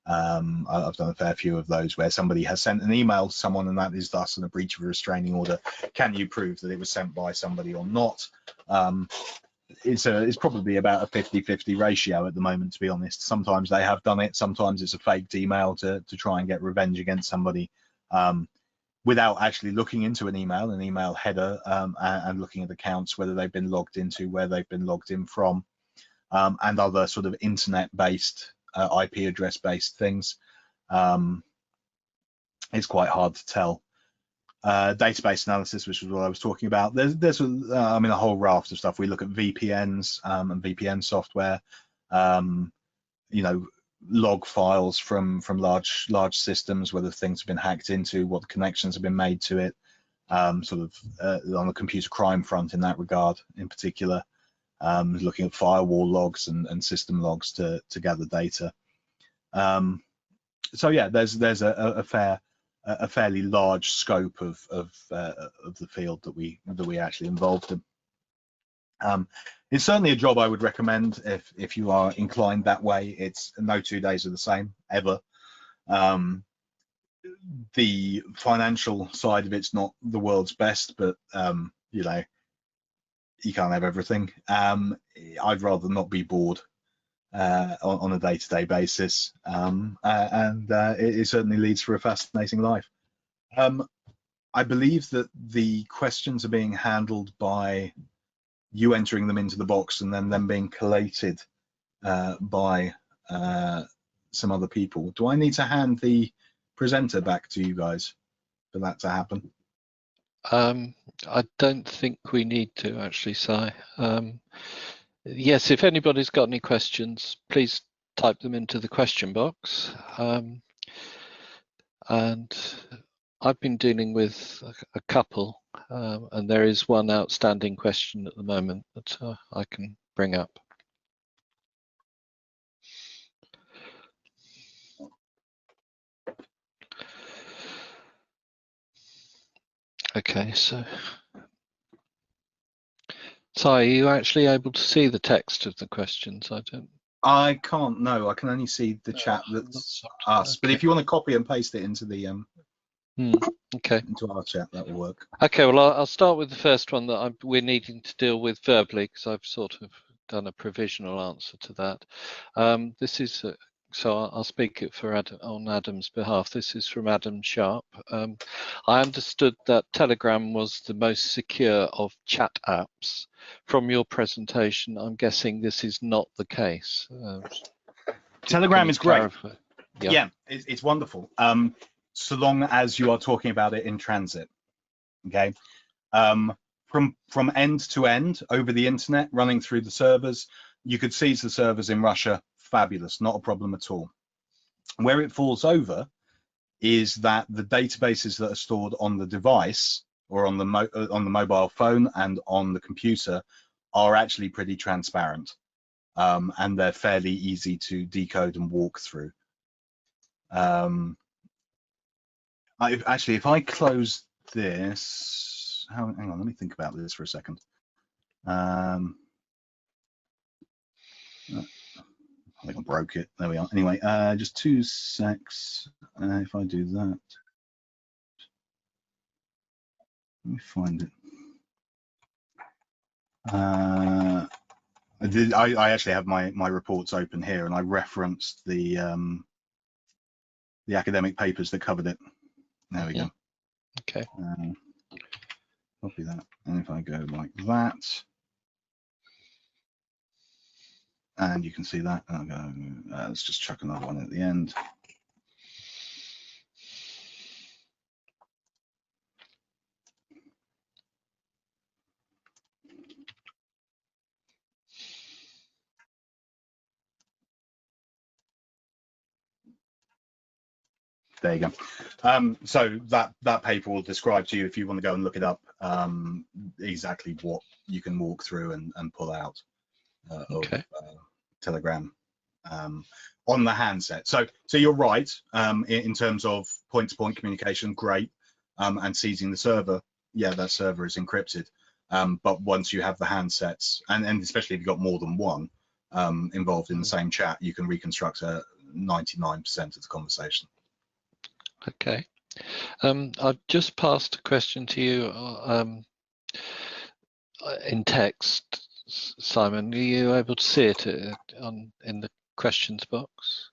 I've done a fair few of those where somebody has sent an email to someone and that is thus a breach of a restraining order. Can you prove that it was sent by somebody or not? It's probably about a 50-50 ratio at the moment, to be honest. Sometimes they have done it, sometimes it's a faked email to try and get revenge against somebody without actually looking into an email header and looking at accounts, whether they've been logged into, where they've been logged in from, and other sort of internet-based IP address-based things. It's quite hard to tell. Database analysis, which is what I was talking about. There's I mean, a whole raft of stuff. We look at VPNs and VPN software. You know, log files from large systems, whether things have been hacked into, what the connections have been made to it. Sort of on the computer crime front in that regard, in particular. Looking at firewall logs and system logs to gather data. So yeah, there's a fairly large scope of the field that we actually involved in. It's certainly a job I would recommend if you are inclined that way. It's no 2 days are the same ever. The financial side of it's not the world's best, but you know, you can't have everything. I'd rather not be bored on a day-to-day basis, and it certainly leads for a fascinating life. I believe that the questions are being handled by you entering them into the box and then them being collated by some other people. Do I need to hand the presenter back to you guys for that to happen? I don't think we need to actually, Si. Yes, if anybody's got any questions, please type them into the question box. And I've been dealing with a couple, and there is one outstanding question at the moment that I can bring up. Okay, so are you actually able to see the text of the questions? I can't, no, I can only see the chat that's us. Okay. But if you want to copy and paste it into the okay. into our chat, that will work. Okay, well, I'll start with the first one that we're needing to deal with verbally, because I've sort of done a provisional answer to that. This is so I'll speak it for on Adam's behalf. This is from Adam Sharp. I understood that Telegram was the most secure of chat apps. From your presentation, I'm guessing this is not the case. Telegram is great. Yeah, it's wonderful. So long as you are talking about it in transit. Okay. From end to end over the internet, running through the servers, you could seize the servers in Russia. Fabulous, not a problem at all. Where it falls over is that the databases that are stored on the device or on the mobile phone and on the computer are actually pretty transparent, and they're fairly easy to decode and walk through. If I close this, hang on, let me think about this for a second. I think I broke it. There we are. Anyway, just 2 secs. If I do that, let me find it. I actually have my reports open here, and I referenced the academic papers that covered it. There we go. Okay. Copy that, and if I go like that, and you can see that. I'll go. Let's just chuck another one at the end. There you go. So that paper will describe to you, if you want to go and look it up, exactly what you can walk through and pull out of Telegram on the handset. So you're right, in terms of point-to-point communication, great, and seizing the server. Yeah, that server is encrypted. But once you have the handsets, and especially if you've got more than one involved in the same chat, you can reconstruct 99% of the conversation. Okay. I've just passed a question to you in text, Simon. Are you able to see it in the questions box?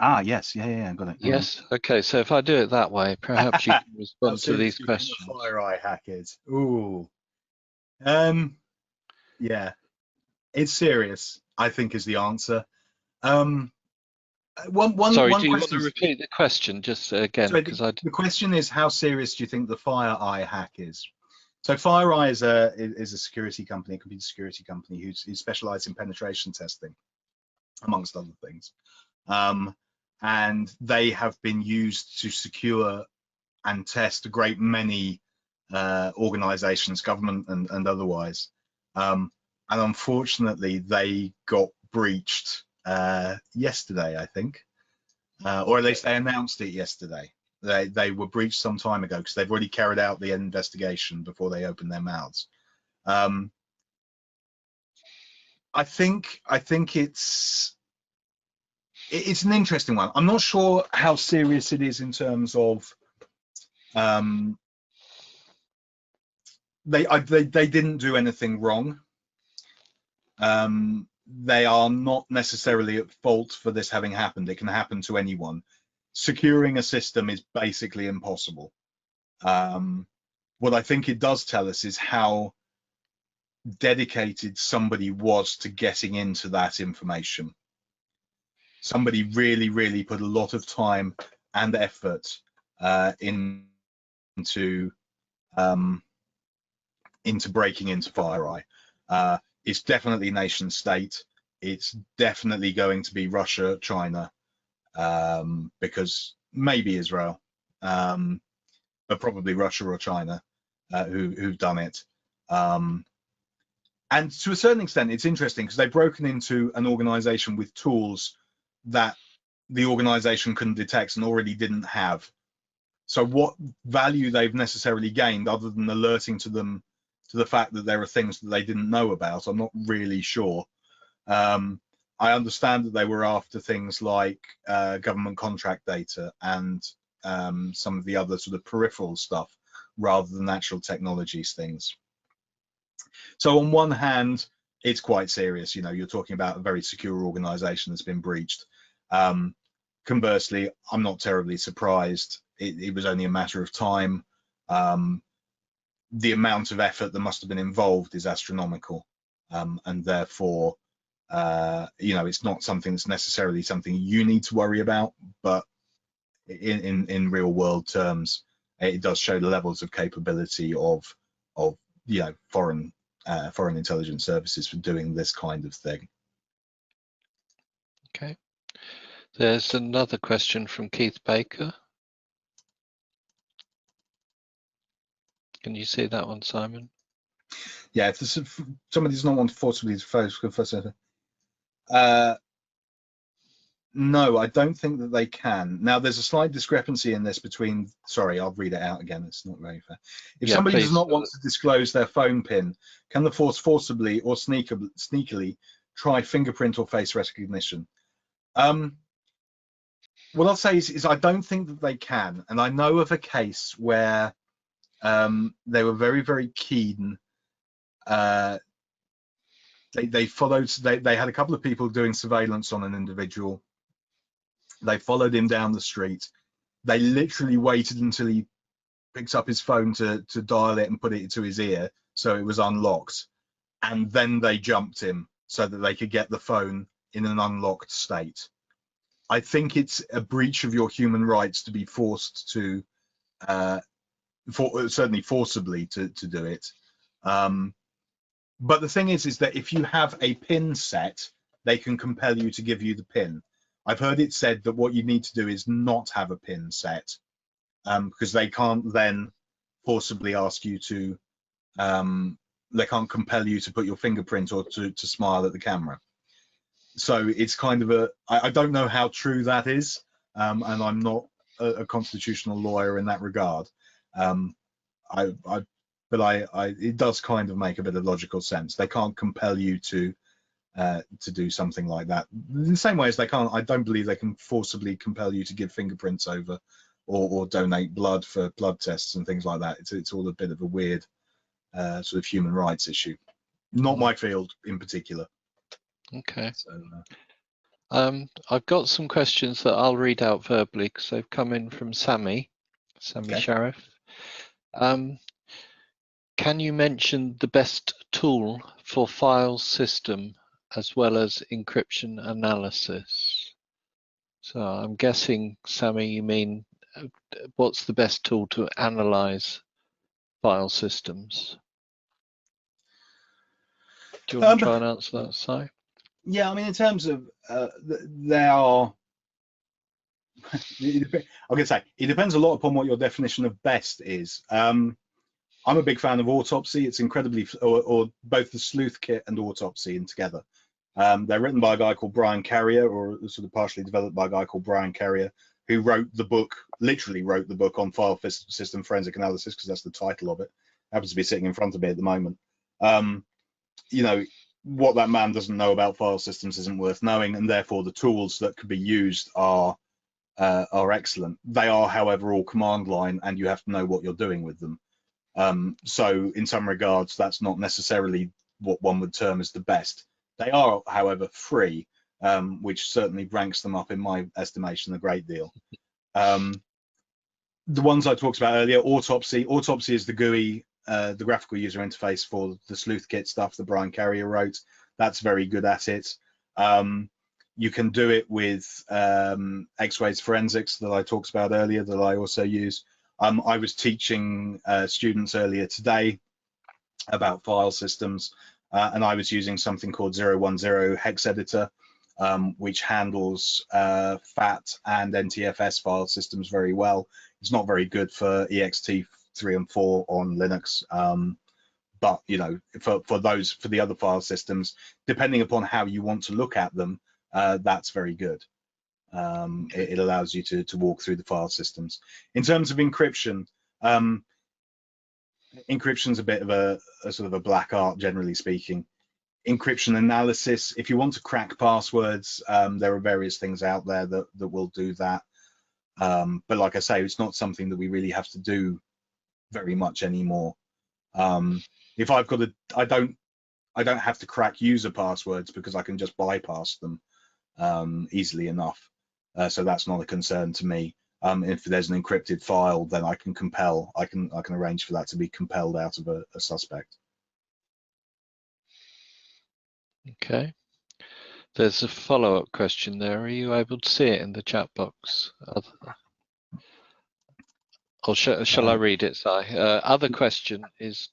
Ah, yes, yeah, got it. Yes. Okay. So if I do it that way, perhaps you can respond to these questions. The FireEye hackers. Ooh. Yeah, it's serious, I think, is the answer. Sorry, do you want to repeat the question just again? Because the question is, how serious do you think the FireEye hack is? So FireEye is a security company, a computer security company who specializes in penetration testing, amongst other things. And they have been used to secure and test a great many organizations, government and otherwise. And unfortunately, they got breached yesterday, I think, or at least they announced it yesterday. They were breached some time ago because they've already carried out the investigation before they opened their mouths. I think it's an interesting one. I'm not sure how serious it is in terms of they didn't do anything wrong. They are not necessarily at fault for this having happened. It can happen to anyone. Securing a system is basically impossible. What I think it does tell us is how dedicated somebody was to getting into that information. Somebody really, really put a lot of time and effort into breaking into FireEye. It's definitely nation state. It's definitely going to be Russia, China, because maybe Israel, but probably Russia or China who've done it. And to a certain extent, it's interesting because they've broken into an organization with tools that the organization couldn't detect and already didn't have. So what value they've necessarily gained, other than alerting to them to the fact that there are things that they didn't know about, I'm not really sure. I understand that they were after things like government contract data and some of the other sort of peripheral stuff rather than actual technologies things. So on one hand, it's quite serious. You know, you're talking about a very secure organization that's been breached. Conversely, I'm not terribly surprised. It was only a matter of time. The amount of effort that must have been involved is astronomical, and therefore, you know, it's not something that's necessarily something you need to worry about. But in real world terms, it does show the levels of capability of you know, foreign intelligence services for doing this kind of thing. Okay. There's another question from Keith Baker. Can you see that one, Simon? Yeah, if somebody does not want to forcibly focus, no, I don't think that they can. Now, there's a slight discrepancy in this between, sorry, I'll read it out again. It's not very fair. If somebody does not want to disclose their phone PIN, can the force forcibly or sneakily try fingerprint or face recognition? What I'll say is I don't think that they can. And I know of a case where they were very, very keen. They followed, they had a couple of people doing surveillance on an individual. They followed him down the street. They literally waited until he picked up his phone to dial it and put it to his ear so it was unlocked. And then they jumped him so that they could get the phone in an unlocked state. I think it's a breach of your human rights to be forced to, certainly forcibly to do it. But the thing is that if you have a PIN set, they can compel you to give you the PIN. I've heard it said that what you need to do is not have a PIN set, because they can't then forcibly ask you to, they can't compel you to put your fingerprint or to smile at the camera. So it's kind of a, I don't know how true that is, and I'm not a constitutional lawyer in that regard. But it does kind of make a bit of logical sense. They can't compel you to do something like that. In the same way as they can't, I don't believe they can forcibly compel you to give fingerprints over or donate blood for blood tests and things like that. It's all a bit of a weird sort of human rights issue. Not my field in particular. Okay. So, I've got some questions that I'll read out verbally because they've come in from Sammy okay. Sharif. Can you mention the best tool for file system as well as encryption analysis? So I'm guessing, Sammy, you mean what's the best tool to analyze file systems? Do you want to try and answer that, Si? Yeah, I mean, in terms of there are, I'm going to say, it depends a lot upon what your definition of best is. I'm a big fan of Autopsy. It's incredibly, or both the Sleuth kit and Autopsy in together. They're written by a guy called Brian Carrier, or sort of partially developed by a guy called Brian Carrier, who wrote the book, literally wrote the book on file system forensic analysis, because that's the title of it. Happens to be sitting in front of me at the moment. You know, what that man doesn't know about file systems isn't worth knowing, and therefore the tools that could be used are excellent. They are, however, all command line, and you have to know what you're doing with them. So in some regards, that's not necessarily what one would term as the best. They are, however, free, which certainly ranks them up in my estimation a great deal. the ones I talked about earlier, Autopsy. Autopsy is the GUI, the graphical user interface for the sleuth kit stuff that Brian Carrier wrote. That's very good at it. You can do it with X-Rays Forensics that I talked about earlier that I also use. I was teaching students earlier today about file systems, and I was using something called 010 Hex Editor, which handles FAT and NTFS file systems very well. It's not very good for ext3 and 4 on Linux, but you know, for the other file systems, depending upon how you want to look at them, that's very good. It allows you to walk through the file systems. In terms of encryption, encryption's a bit of a sort of a black art, generally speaking. Encryption analysis, if you want to crack passwords, there are various things out there that will do that. But like I say, it's not something that we really have to do very much anymore. If I've got I don't have to crack user passwords because I can just bypass them easily enough. So that's not a concern to me. If there's an encrypted file, then I can arrange for that to be compelled out of a suspect. Okay. There's a follow-up question there. Are you able to see it in the chat box? Or shall I read it, Si? Other question is,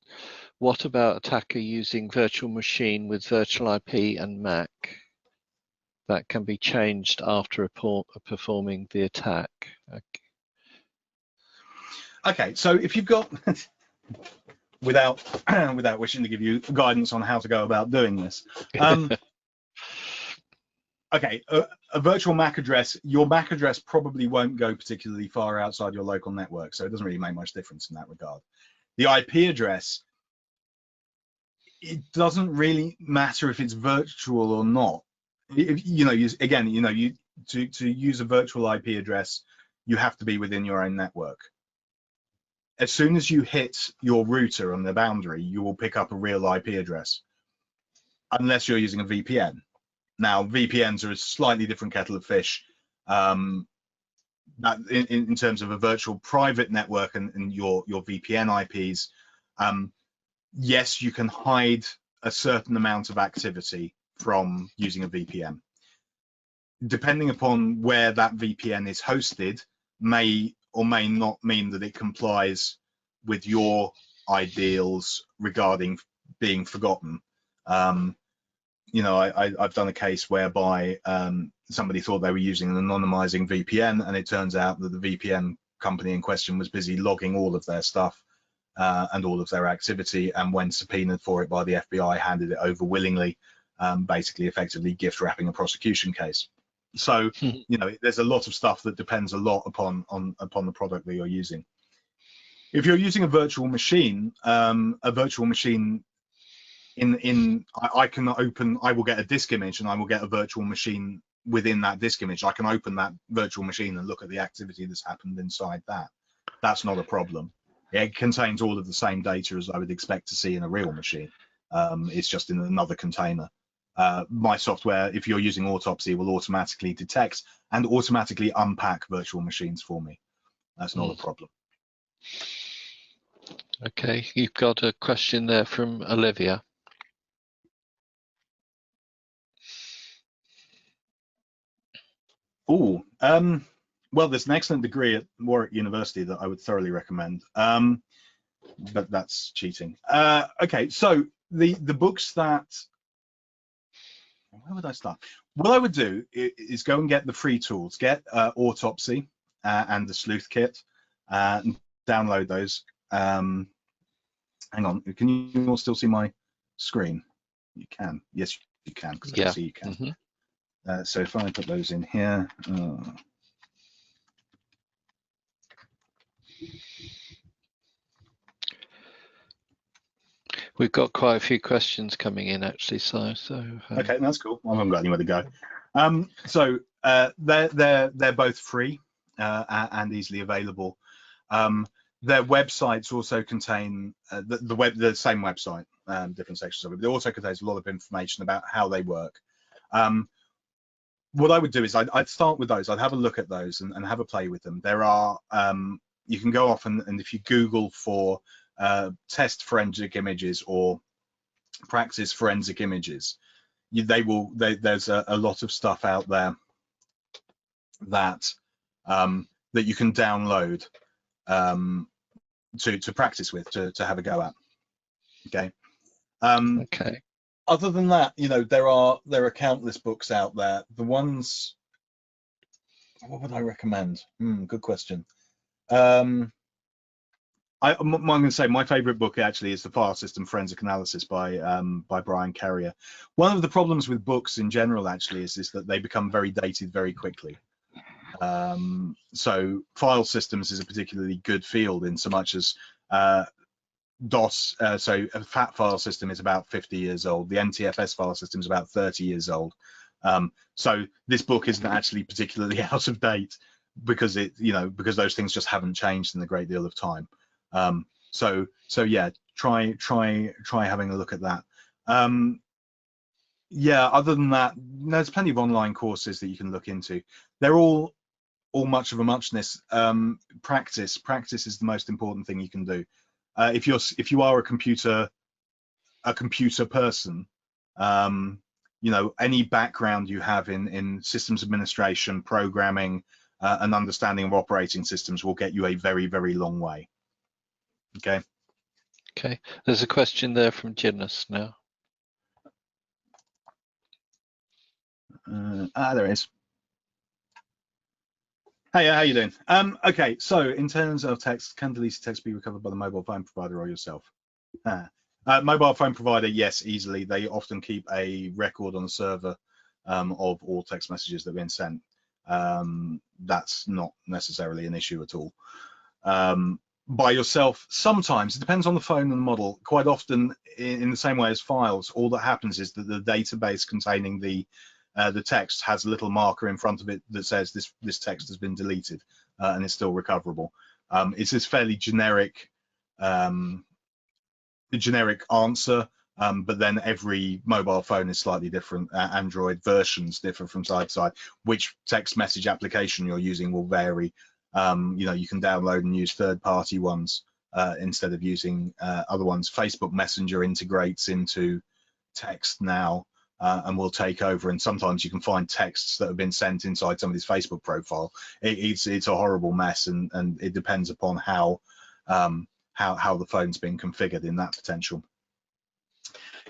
what about attacker using virtual machine with virtual IP and MAC that can be changed after performing the attack? Okay, so if you've got, without wishing to give you guidance on how to go about doing this, okay, a virtual MAC address, your MAC address probably won't go particularly far outside your local network, so it doesn't really make much difference in that regard. The IP address, it doesn't really matter if it's virtual or not. To use a virtual IP address, you have to be within your own network. As soon as you hit your router on the boundary, you will pick up a real IP address, unless you're using a VPN. Now, VPNs are a slightly different kettle of fish. In terms of a virtual private network and your VPN IPs, yes, you can hide a certain amount of activity from using a VPN. Depending upon where that VPN is hosted, may or may not mean that it complies with your ideals regarding being forgotten. You know, I've done a case whereby somebody thought they were using an anonymizing VPN, and it turns out that the VPN company in question was busy logging all of their stuff and all of their activity, and when subpoenaed for it by the FBI, handed it over willingly, basically effectively gift wrapping a prosecution case. So, you know, there's a lot of stuff that depends a lot upon the product that you're using. If you're using a virtual machine I will get a disk image, and I will get a virtual machine within that disk image. I can open that virtual machine and look at the activity that's happened inside that. That's not a problem. It contains all of the same data as I would expect to see in a real machine. It's just in another container. My software, if you're using Autopsy, will automatically detect and automatically unpack virtual machines for me. That's not a problem. Okay, you've got a question there from Olivia. Oh, well, there's an excellent degree at Warwick University that I would thoroughly recommend, but that's cheating. Okay, so the books that, where would I start? What I would do is go and get the free tools, get Autopsy and the Sleuth Kit, and download those. Hang on, can you all still see my screen? You can, yes, you can, because I can see you can. Mm-hmm. So if I put those in here, we've got quite a few questions coming in actually, so okay, that's cool. I haven't got anywhere to go. So they're both free and easily available. Their websites also contain the same website, different sections of it. But it also contains a lot of information about how they work. What I would do is I'd start with those. I'd have a look at those and have a play with them. There are you can go off and if you Google for test forensic images or practice forensic images, there's a lot of stuff out there that that you can download to practice with, to have a go at. Okay. Okay. Other than that, there are countless books out there. The ones, what would I recommend? Good question. I'm going to say my favorite book actually is The File System Forensic Analysis by Brian Carrier. One of the problems with books in general actually is that they become very dated very quickly. So file systems is a particularly good field in so much as DOS, so a FAT file system is about 50 years old. The NTFS file system is about 30 years old. So this book isn't actually particularly out of date because because those things just haven't changed in a great deal of time. So yeah, try having a look at that. Yeah, other than that, there's plenty of online courses that you can look into. They're all much of a muchness. Practice is the most important thing you can do. If you are a computer person, any background you have in systems administration, programming, and understanding of operating systems will get you a very, very long way. Okay. Okay. There's a question there from Ginnis now. There it is. Hey, how you doing? Okay, so in terms of text, can deleted text be recovered by the mobile phone provider or yourself? Mobile phone provider, yes, easily. They often keep a record on the server of all text messages that have been sent. That's not necessarily an issue at all. By yourself, sometimes, it depends on the phone and the model. Quite often, in the same way as files, all that happens is that the database containing the text has a little marker in front of it that says this text has been deleted and it's still recoverable. It's this fairly generic answer, but then every mobile phone is slightly different. Android versions differ from side to side. Which text message application you're using will vary. You can download and use third-party ones instead of using other ones. Facebook Messenger integrates into text now. And will take over, and sometimes you can find texts that have been sent inside somebody's Facebook profile. It's a horrible mess, and it depends upon how the phone's been configured in that potential.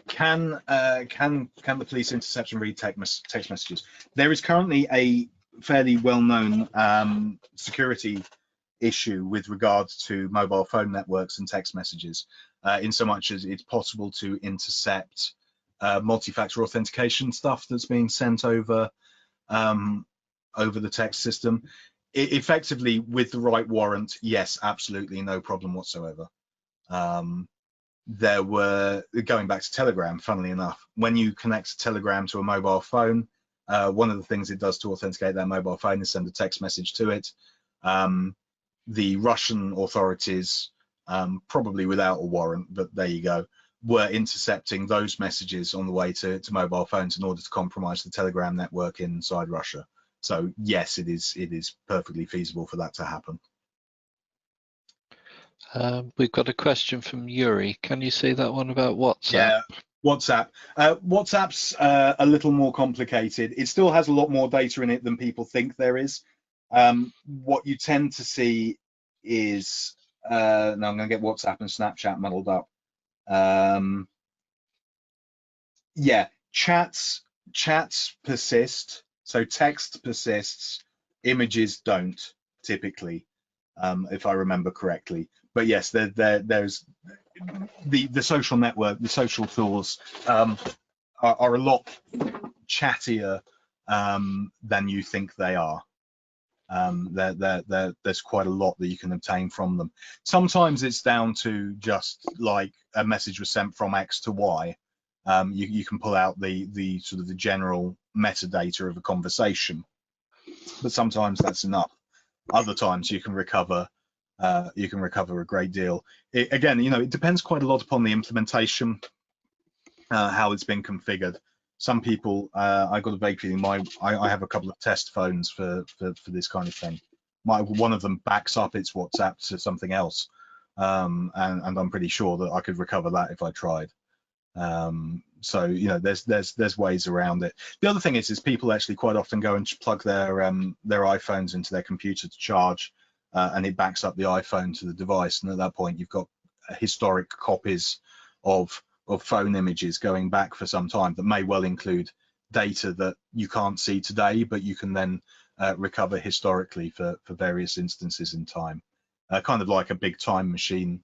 Can the police intercept and read text messages? There is currently a fairly well-known security issue with regards to mobile phone networks and text messages, in so much as it's possible to intercept multi-factor authentication stuff that's being sent over over the text system. Effectively, with the right warrant, yes, absolutely, no problem whatsoever. There were, going back to Telegram, funnily enough, when you connect Telegram to a mobile phone, one of the things it does to authenticate that mobile phone is send a text message to it. The Russian authorities, probably without a warrant, but there you go, were intercepting those messages on the way to mobile phones in order to compromise the Telegram network inside Russia. So yes, it is perfectly feasible for that to happen. We've got a question from Yuri. Can you see that one about WhatsApp? Yeah, WhatsApp. WhatsApp's a little more complicated. It still has a lot more data in it than people think there is. What you tend to see is, now I'm going to get WhatsApp and Snapchat muddled up. Yeah, chats persist, so text persists, images don't typically, if I remember correctly. But yes, there's the social network, the social tools are a lot chattier than you think they are. There's quite a lot that you can obtain from them. Sometimes it's down to just like a message was sent from X to Y. You can pull out the sort of the general metadata of a conversation, but sometimes that's enough. Other times you can recover a great deal. Again, it depends quite a lot upon the implementation, how it's been configured. Some people, I got a vague feeling, I have a couple of test phones for this kind of thing. one of them backs up its WhatsApp to something else, and I'm pretty sure that I could recover that if I tried. So you know, there's ways around it. The other thing is people actually quite often go and plug their iPhones into their computer to charge, and it backs up the iPhone to the device, and at that point you've got historic copies of phone images going back for some time that may well include data that you can't see today, but you can then recover historically for various instances in time, kind of like a big time machine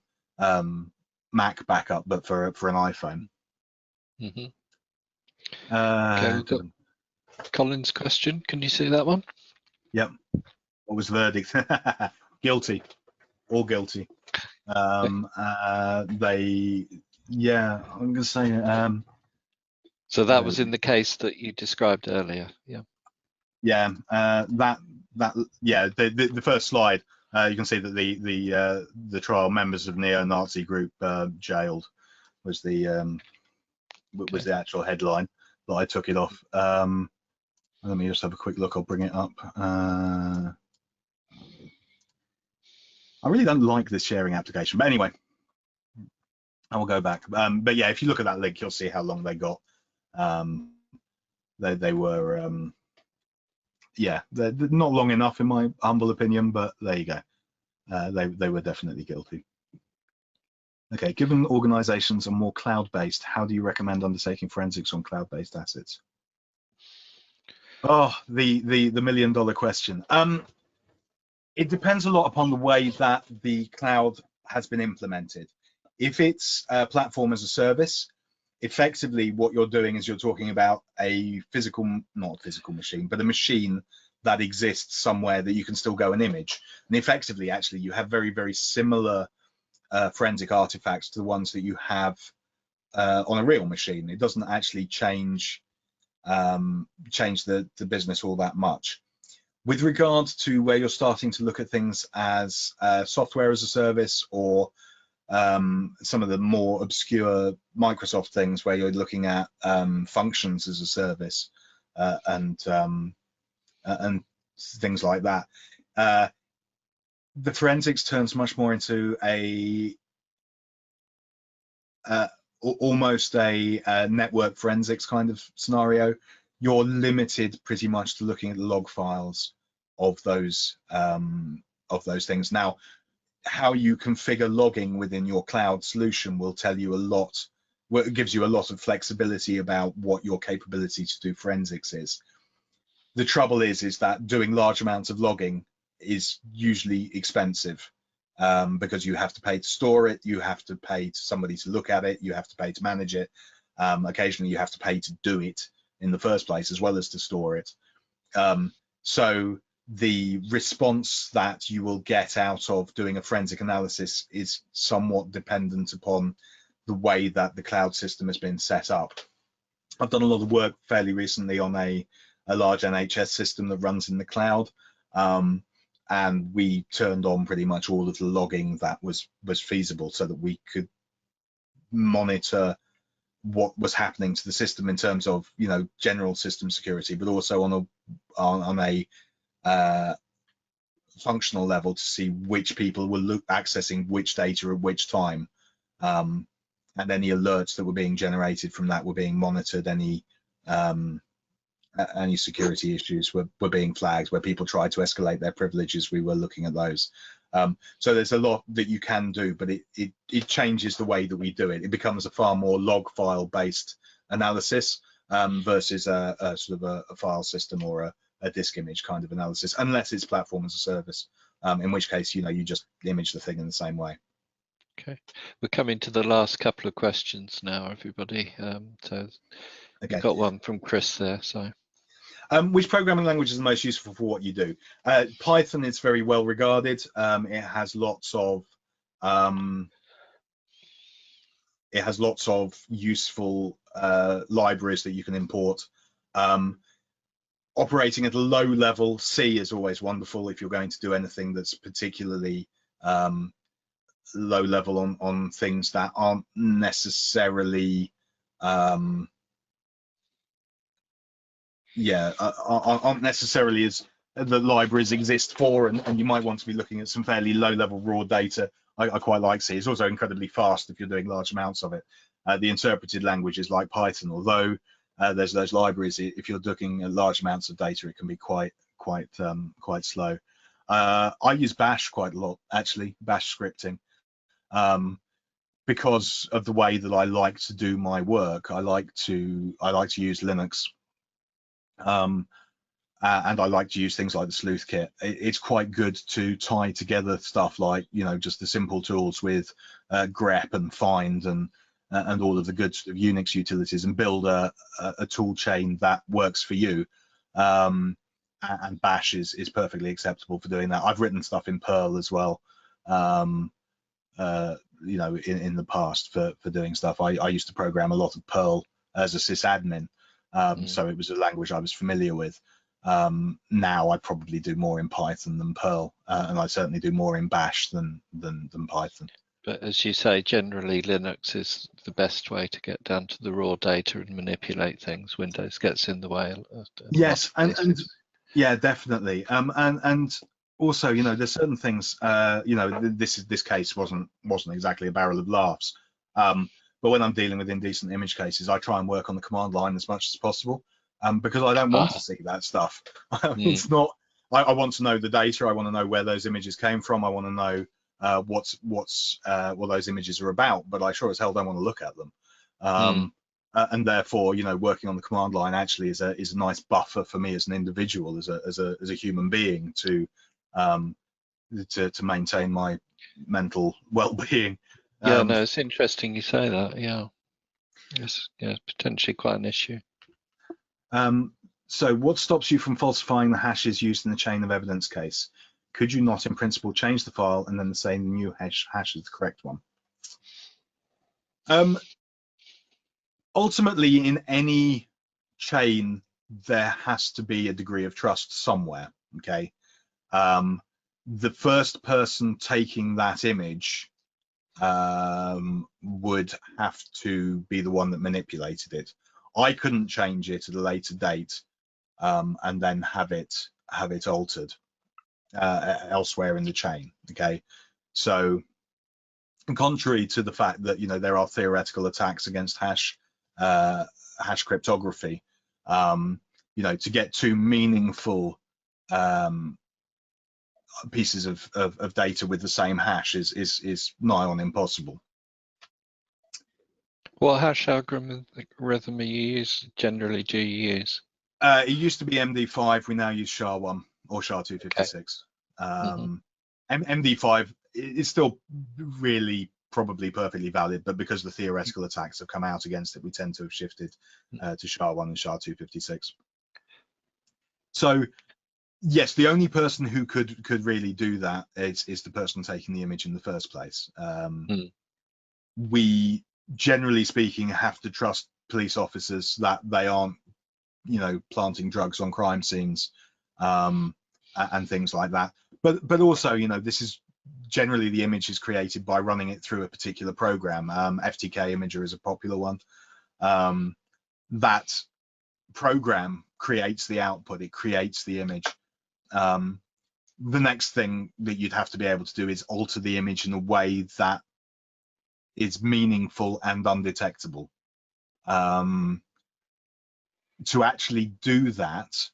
Mac backup, but for an iPhone. Okay, we've got Colin's question. Can you see that one? Yep. What was the verdict? Guilty. All guilty. I'm gonna say. So that was in the case that you described earlier. Yeah. Yeah. The first slide. You can see that the trial members of neo-Nazi group jailed was the actual headline that I took it off. Let me just have a quick look. I'll bring it up. I really don't like this sharing application, but anyway, I will go back. But yeah, if you look at that link, you'll see how long they got. They were, they're not long enough in my humble opinion, but there you go. They were definitely guilty. Okay, given organizations are more cloud-based, how do you recommend undertaking forensics on cloud-based assets? Oh, the $1 million question. It depends a lot upon the way that the cloud has been implemented. If it's a platform as a service, effectively what you're doing is you're talking about a not a physical machine, but a machine that exists somewhere that you can still go and image. And effectively, actually, you have very, very similar forensic artifacts to the ones that you have on a real machine. It doesn't actually change the business all that much. With regard to where you're starting to look at things as software as a service, or some of the more obscure Microsoft things where you're looking at functions as a service and things like that, the forensics turns much more into almost a network forensics kind of scenario. You're limited pretty much to looking at the log files of those things. Now, how you configure logging within your cloud solution will tell you a lot. Well, it gives you a lot of flexibility about what your capability to do forensics is. The trouble is that doing large amounts of logging is usually expensive, because you have to pay to store it, you have to pay to somebody to look at it, you have to pay to manage it. Occasionally you have to pay to do it in the first place as well as to store it. So the response that you will get out of doing a forensic analysis is somewhat dependent upon the way that the cloud system has been set up. I've done a lot of work fairly recently on a large NHS system that runs in the cloud, and we turned on pretty much all of the logging that was feasible so that we could monitor what was happening to the system in terms of, you know, general system security, but also on a functional level to see which people were accessing which data at which time, and any alerts that were being generated from that were being monitored. Any security issues were being flagged. Where people tried to escalate their privileges, we were looking at those. So there's a lot that you can do, but it changes the way that we do it. It becomes a far more log file based analysis versus a sort of a file system or a disk image kind of analysis, unless it's platform as a service, in which case, you know, you just image the thing in the same way. Okay, we're coming to the last couple of questions now, everybody. So Okay. we've got one from Chris there. So, which programming language is the most useful for what you do? Python is very well regarded. It has lots of useful libraries that you can import. Operating at a low level, C is always wonderful if you're going to do anything that's particularly low level on things that aren't necessarily aren't necessarily as that libraries exist for, and you might want to be looking at some fairly low-level raw data. I quite like C. It's also incredibly fast if you're doing large amounts of it. The interpreted languages like Python, although there's those libraries, if you're looking at large amounts of data, it can be quite slow. I use Bash quite a lot, actually, Bash scripting, because of the way that I like to do my work. I like to use Linux. And I like to use things like the sleuth kit. It's quite good to tie together stuff like, just the simple tools with grep and find and all of the good sort of Unix utilities, and build a tool chain that works for you. And Bash is perfectly acceptable for doing that. I've written stuff in Perl as well, in the past for doing stuff. I used to program a lot of Perl as a sysadmin, so it was a language I was familiar with. Now I probably do more in Python than Perl, and I certainly do more in Bash than Python. But as you say, generally Linux is the best way to get down to the raw data and manipulate things. Windows gets in the way. Yes, and yeah, definitely. And also, there's certain things. This case wasn't exactly a barrel of laughs. But when I'm dealing with indecent image cases, I try and work on the command line as much as possible. Because I don't want to see that stuff. It's not. I want to know the data. I want to know where those images came from. I want to know what those images are about. But I sure as hell don't want to look at them. And therefore, working on the command line actually is a nice buffer for me as an individual, as a human being, to maintain my mental well-being. Yeah, no, it's interesting you say that. Yeah, it's potentially quite an issue. So what stops you from falsifying the hashes used in the chain of evidence case? Could you not, in principle, change the file and then say the new hash is the correct one? Ultimately, in any chain, there has to be a degree of trust somewhere, okay? The first person taking that image would have to be the one that manipulated it. I couldn't change it at a later date and then have it altered elsewhere in the chain. Okay, so contrary to the fact that there are theoretical attacks against hash cryptography, to get two meaningful pieces of data with the same hash is nigh on impossible. What hash algorithm generally do you use? It used to be MD5. We now use SHA-1 or SHA-256. Okay. MD5 is still really probably perfectly valid, but because the theoretical attacks have come out against it, we tend to have shifted to SHA-1 and SHA-256. So yes, the only person who could really do that is the person taking the image in the first place. We, generally speaking, have to trust police officers that they aren't, planting drugs on crime scenes and things like that. But also, this is generally the image is created by running it through a particular program. FTK Imager is a popular one. That program creates the output. It creates the image. The next thing that you'd have to be able to do is alter the image in a way that is meaningful and undetectable. To actually do that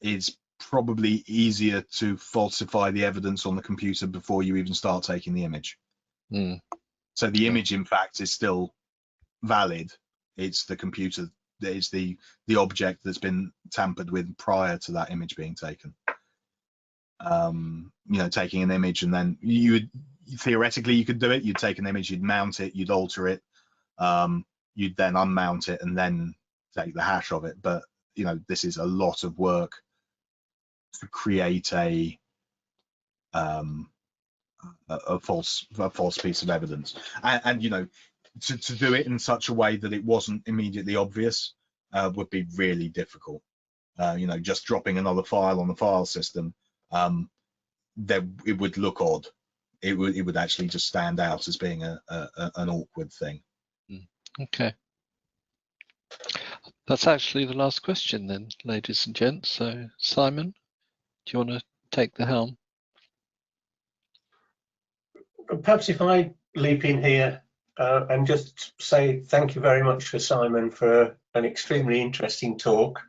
is probably easier to falsify the evidence on the computer before you even start taking the image. So the image, in fact, is still valid. It's the computer, it's the object that's been tampered with prior to that image being taken. Taking an image, and then theoretically you could do it. You'd take an image, you'd mount it, you'd alter it, you'd then unmount it and then take the hash of it. But this is a lot of work to create a false piece of evidence, and to do it in such a way that it wasn't immediately obvious would be really difficult. Just dropping another file on the file system, it would look odd. It would actually just stand out as being an awkward thing. Okay. That's actually the last question then, ladies and gents. So, Simon, you want to take the helm? Perhaps if I leap in here and just say thank you very much for Simon for an extremely interesting talk.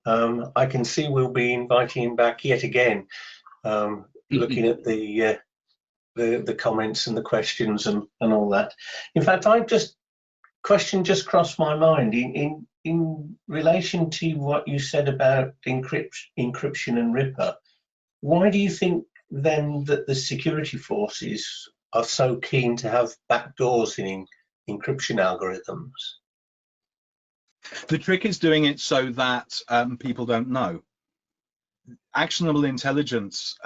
I can see we'll be inviting him back yet again, looking at the comments and the questions and all that. In fact, question just crossed my mind in relation to what you said about encryption and Ripper. Why do you think then that the security forces are so keen to have backdoors in encryption algorithms? The trick is doing it so that people don't know. Actionable intelligence,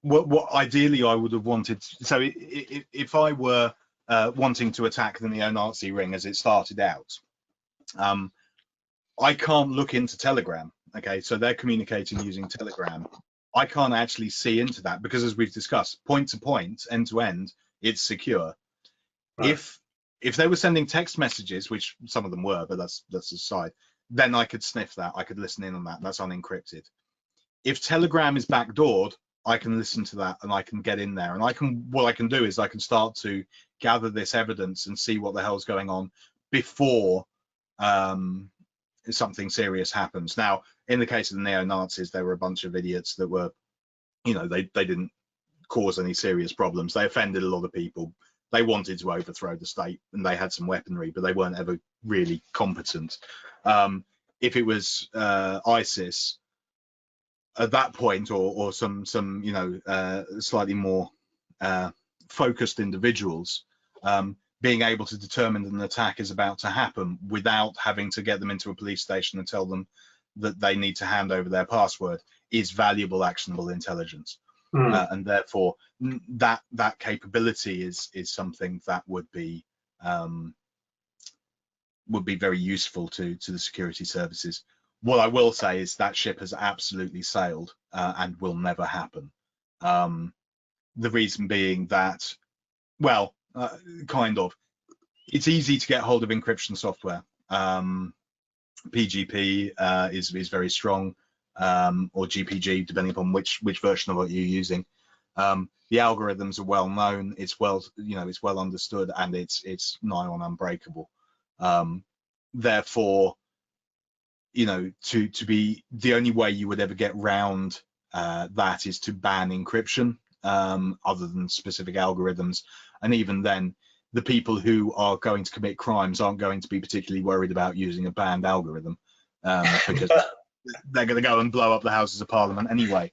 what ideally I would have wanted, so if I were wanting to attack the neo-Nazi ring as it started out, I can't look into Telegram, okay? So they're communicating using Telegram. I can't actually see into that because, as we've discussed, point to point, end to end, it's secure. Right. If they were sending text messages, which some of them were, but that's aside, then I could sniff that. I could listen in on that. That's unencrypted. If Telegram is backdoored, I can listen to that and I can get in there. And what I can do is I can start to gather this evidence and see what the hell's going on before something serious happens. Now, in the case of the neo-Nazis, there were a bunch of idiots that were, they didn't cause any serious problems. They offended a lot of people. They wanted to overthrow the state and they had some weaponry, but they weren't ever really competent. If it was ISIS at that point, or some slightly more focused individuals, being able to determine that an attack is about to happen without having to get them into a police station and tell them that they need to hand over their password is valuable actionable intelligence. And therefore that capability is something that would be very useful to the security services. What I will say is that ship has absolutely sailed and will never happen. The reason being that, well, it's easy to get hold of encryption software. PGP is very strong, or GPG, depending upon which version of what you're using. The algorithms are well known. It's well understood, and it's nigh on unbreakable. Therefore, to be the only way you would ever get round that is to ban encryption, other than specific algorithms. And even then, the people who are going to commit crimes aren't going to be particularly worried about using a banned algorithm, because they're going to go and blow up the Houses of Parliament anyway.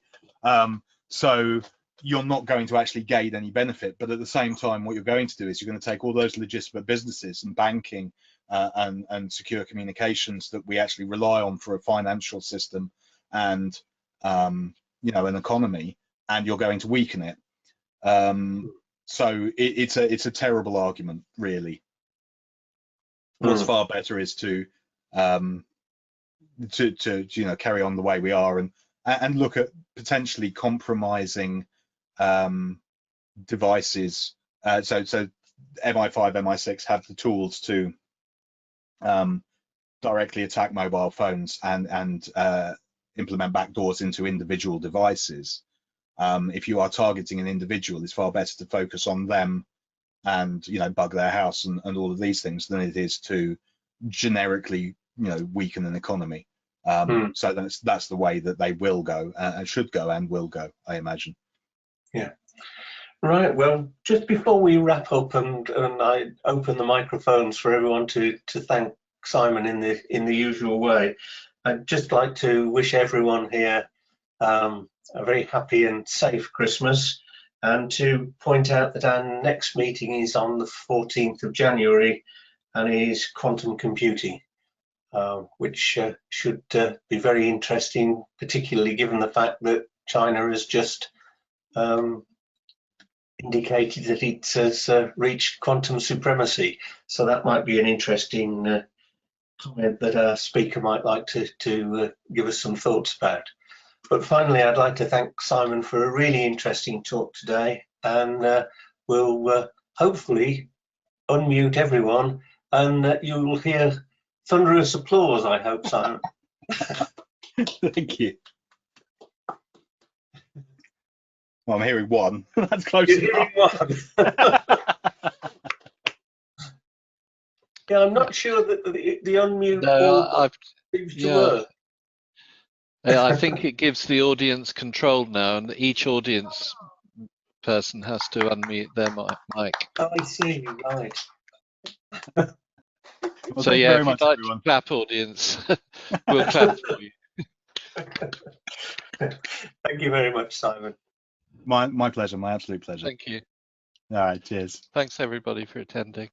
So you're not going to actually gain any benefit. But at the same time, what you're going to do is you're going to take all those legitimate businesses and banking and secure communications that we actually rely on for a financial system and an economy, and you're going to weaken it. So it's a terrible argument, really. What's far better is to carry on the way we are and look at potentially compromising devices. So MI5, MI6 have the tools to directly attack mobile phones and implement backdoors into individual devices. If you are targeting an individual, it's far better to focus on them and bug their house and all of these things than it is to generically weaken an economy. So that's the way that they will go and should go and will go, I imagine. Yeah. Right. Well, just before we wrap up and I open the microphones for everyone to thank Simon in the usual way, I'd just like to wish everyone here a very happy and safe Christmas, and to point out that our next meeting is on the 14th of January and is quantum computing, which should be very interesting, particularly given the fact that China has just indicated that it has reached quantum supremacy. So that might be an interesting comment that our speaker might like to give us some thoughts about. But finally, I'd like to thank Simon for a really interesting talk today, and we'll hopefully unmute everyone and you will hear thunderous applause, I hope, Simon. Thank you. Well, I'm hearing one. That's close You're enough. hearing one. Yeah, I'm not sure that the unmute No, all button seems to work. I think it gives the audience control now, and each audience person has to unmute their mic. Oh, I see, right. Well, So thank you yeah, very if much, you'd like everyone. to clap, audience, we'll clap for you. Thank you very much, Simon. My pleasure. My absolute pleasure. Thank you. All right. Cheers. Thanks everybody for attending.